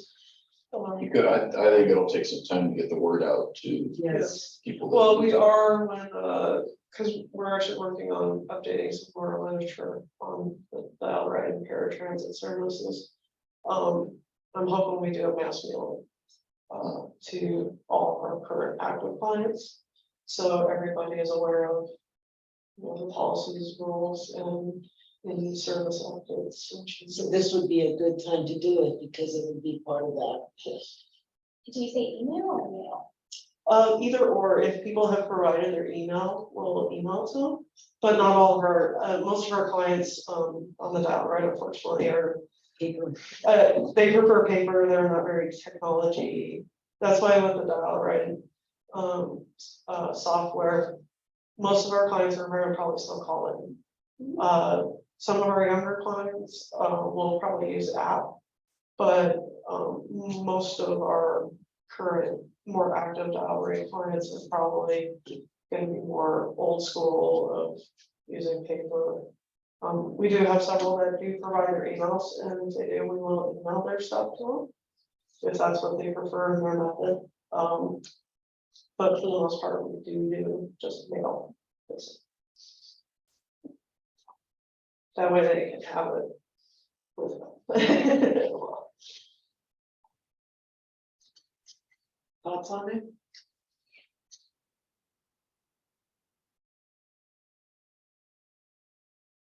Speaker 2: You could, I think it'll take some time to get the word out to
Speaker 1: Yes,
Speaker 2: people. that
Speaker 4: Well, we
Speaker 2: use it.
Speaker 4: are when, because we're actually working on updating some more literature on the outright and paratransit services. I'm hoping we do a mass mailing to all of our current active clients. So everybody is aware of, the policies, rules, and any service updates.
Speaker 1: so this would be a good time to do it because it would be part of that.
Speaker 5: Did you say email or mail?
Speaker 4: Either or, if people have provided their email, we'll email to them, but not all of our, most of our clients, on the dial right, unfortunately, are.
Speaker 1: Paper.
Speaker 4: They prefer paper, they're not very technology, that's why with the dial right, software. Most of our clients are very probably still call it. Some of our younger clients, will probably use app. But, most of our current more active dial rate clients is probably gonna be more old school of using paper. We do have several that do provide their emails and we will email their stuff to them. If that's what they prefer in their method. But for the most part, we do just mail. That way they can have it with them.
Speaker 1: Thoughts on it?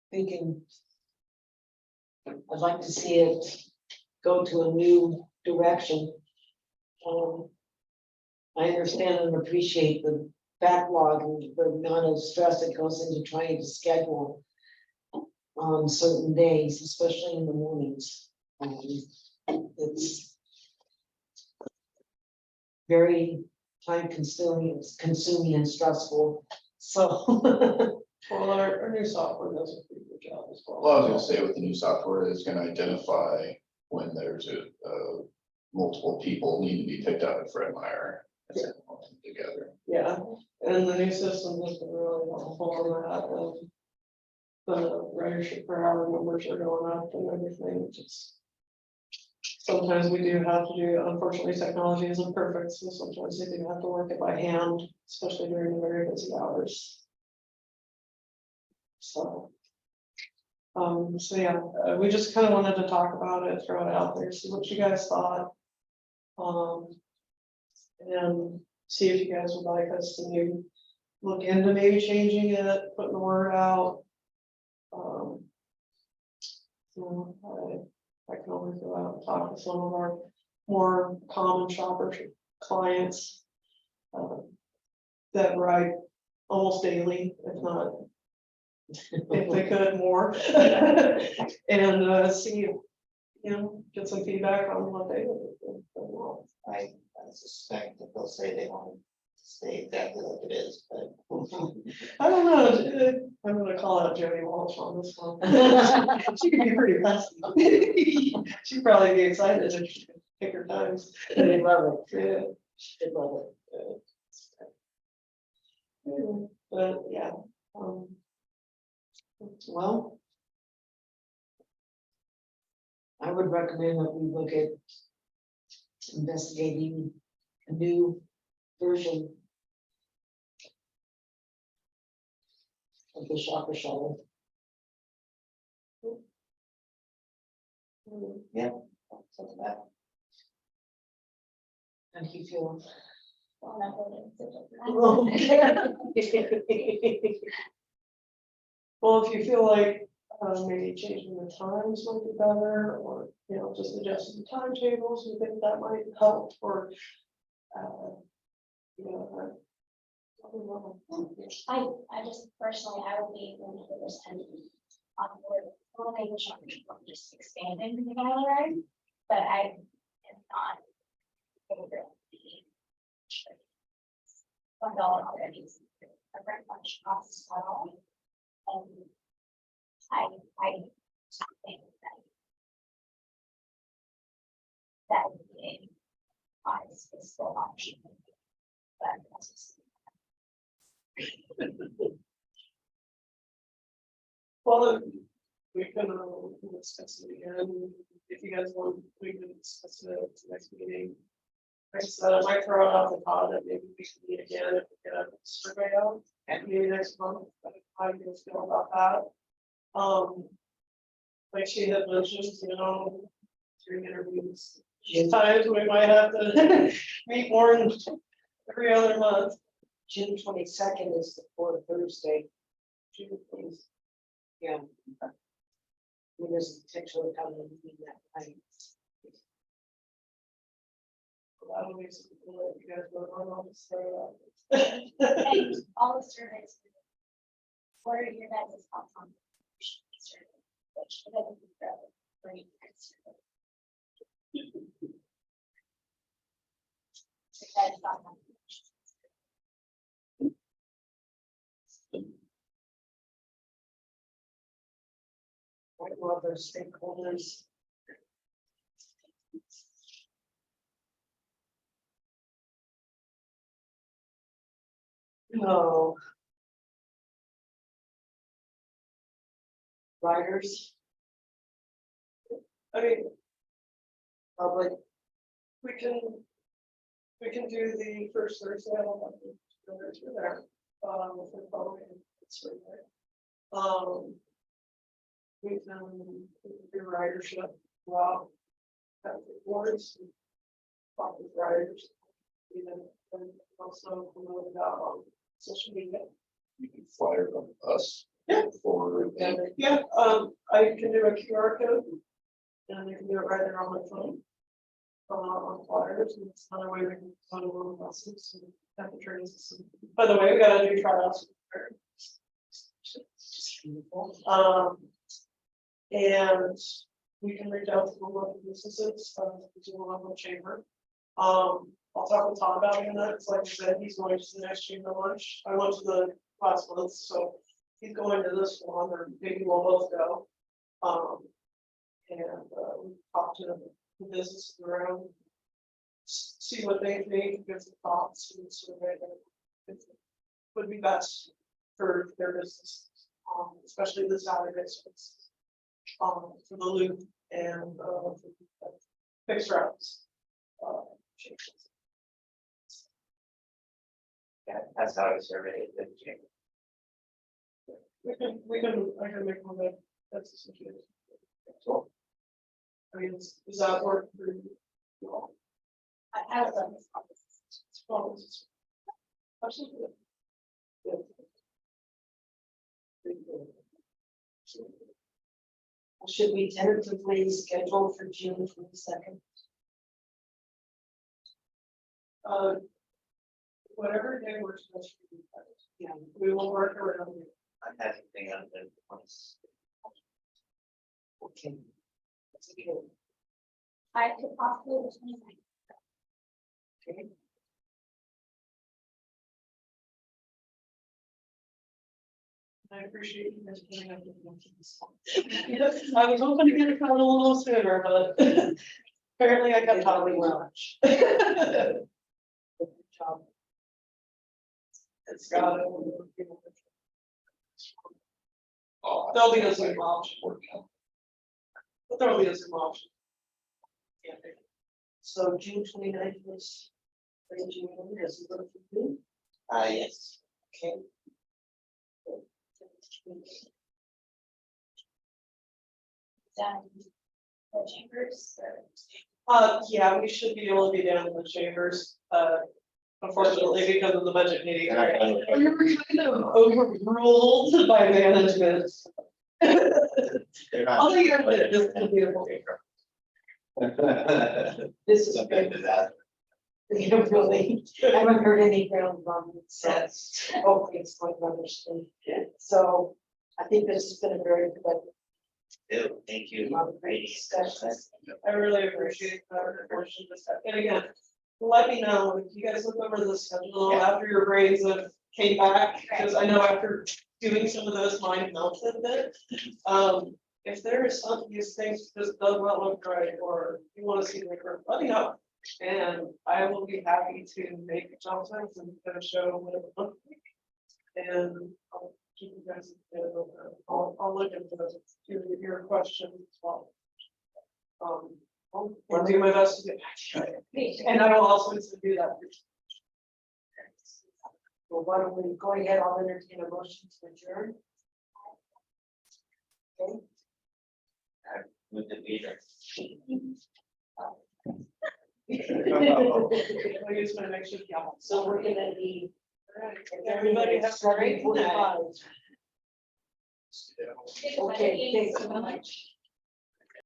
Speaker 1: Thinking. I'd like to see it go to a new direction. I understand and appreciate the backlog and the amount of stress that goes into trying to schedule on certain days, especially in the mornings. It's very time consuming and stressful, so.
Speaker 4: Well, our new software does a pretty good job as well.
Speaker 2: Well, I was gonna say with the new software, it's gonna identify when there's multiple people need to be picked up at Fred Meyer. Together.
Speaker 4: Yeah, and the new system has been really helpful on that, and the ridership per hour numbers are going up and everything, just. Sometimes we do have to do, unfortunately, technology isn't perfect, so sometimes they do have to work it by hand, especially during the very busy hours. So. So yeah, we just kind of wanted to talk about it, throw it out there, see what you guys thought. And see if you guys would like us to maybe look into maybe changing it, putting the word out. I can always go out and talk to some of our more common shopper clients. That ride almost daily, if not. If they could more. And see, get some feedback on what they would.
Speaker 6: I suspect that they'll say they want to stay exactly like it is, but.
Speaker 4: I don't know, I'm gonna call out Jody Walsh on this one. She could be pretty fast. She'd probably be excited if she could pick her times.
Speaker 1: They love it,
Speaker 4: Yeah.
Speaker 1: they love it.
Speaker 4: But yeah, well,
Speaker 1: I would recommend that we look at investigating a new version of the shopper shuttle.
Speaker 4: yeah,
Speaker 6: Something that,
Speaker 1: How do you feel?
Speaker 5: Well, no, it's a different-
Speaker 4: well, if you feel like maybe changing the times might be better, or just adjusting the timetables, you think that might help, or I don't know.
Speaker 5: I just personally, I would be 100% on board. Well, they wish I was just expanding the gallery, but I am not. $1 already is a very much cost at all. And I think that would be a wise fiscal option. But that's just.
Speaker 4: Well, we can discuss it again, if you guys want, we can discuss it at the next meeting. Like I said, I might throw it out the pod that maybe we can meet again if we get a survey out, and maybe next month, but how do you guys feel about that? Like she had mentioned, through interviews, times we might have to meet more than every other month.
Speaker 1: June 22nd is the fourth Thursday.
Speaker 4: June, please.
Speaker 1: Yeah. There's potential coming in that night.
Speaker 4: That'll be something that you guys vote on, I'll just throw it out.
Speaker 5: And all the surveys. What are your guys' thoughts on? the survey? Which I think is the great survey. So you guys thought on
Speaker 1: What are other stakeholders? No. Writers,
Speaker 4: I mean,
Speaker 1: public,
Speaker 4: we can do the first Thursday, I don't have to go through there, with the phone and it's right there. We can do ridership, well, have the boards, talk with riders, and also promote about on social media.
Speaker 2: You can flyer from us.
Speaker 4: Yeah.
Speaker 2: For.
Speaker 4: Yeah, I can do a QR code. And you can do it right there on my phone. On flyers, and it's another way we can find a little buses and have the trains. By the way, we got a new tryouts. And we can reach out to the local businesses, to the local chamber. I'll talk with Todd about it next, like I said, he's going to the next chamber lunch, I went to the last month, so he's going to this one, or maybe we'll both go. And we talked to the businesses around. See what they think, get some thoughts, and survey that would be best for their business, especially the Saturday services. For the loop and fixed routes. Changes.
Speaker 3: Yeah, that's how I surveyed the chamber.
Speaker 4: I can make one that, that's the situation. So, I mean, is that work for you all?
Speaker 5: I was on this.
Speaker 4: Well, absolutely. Yeah.
Speaker 1: Should we tentatively schedule for June 22nd?
Speaker 4: Whatever day works best for you.
Speaker 1: Yeah.
Speaker 4: We will work around you.
Speaker 3: I'm having thing on the once.
Speaker 1: Okay. That's okay.
Speaker 5: I could possibly the 29th.
Speaker 1: Okay.
Speaker 4: I appreciate you guys putting up with me. I was hoping to get it done a little sooner, but apparently I kept talking well.
Speaker 1: much. Good job.
Speaker 4: It's got it.
Speaker 2: Oh,
Speaker 4: There'll be no Zoom option,
Speaker 2: working on.
Speaker 4: but there'll be a Zoom option. Yeah.
Speaker 1: So June 29th was. June, is it good for you?
Speaker 6: Yes.
Speaker 1: Okay.
Speaker 5: Down the chambers or.
Speaker 4: Yeah, we should be able to be down in the chambers, unfortunately, because of the budget meeting. We were kind of overruled by management.
Speaker 6: They're not.
Speaker 4: Although you have to, this is beautiful.
Speaker 1: This is
Speaker 6: It's a bit
Speaker 1: good.
Speaker 6: disaster.
Speaker 1: You don't really, I haven't heard any ground on it since. Hopefully it's going to understand. So I think this has been a very productive
Speaker 6: Thank you.
Speaker 1: great discussion.
Speaker 4: I really appreciate that portion of this. And again, let me know if you guys look over the schedule after your brains have came back, because I know after doing some of those, mine melted a bit. If there is something you think just does not look right, or you want to see different, let me know. And I will be happy to make adjustments and kind of show what it would look like. And I'll keep you guys, I'll look into those, your questions as well. I'll do my best to get back to you. And I will also do that.
Speaker 1: Well, why don't we go ahead, I'll entertain a motion to adjourn. Okay.
Speaker 3: With the leader.
Speaker 4: I just want to make sure, yeah.
Speaker 1: So we're gonna be.
Speaker 4: Everybody has a great night.
Speaker 1: Okay, thanks so much.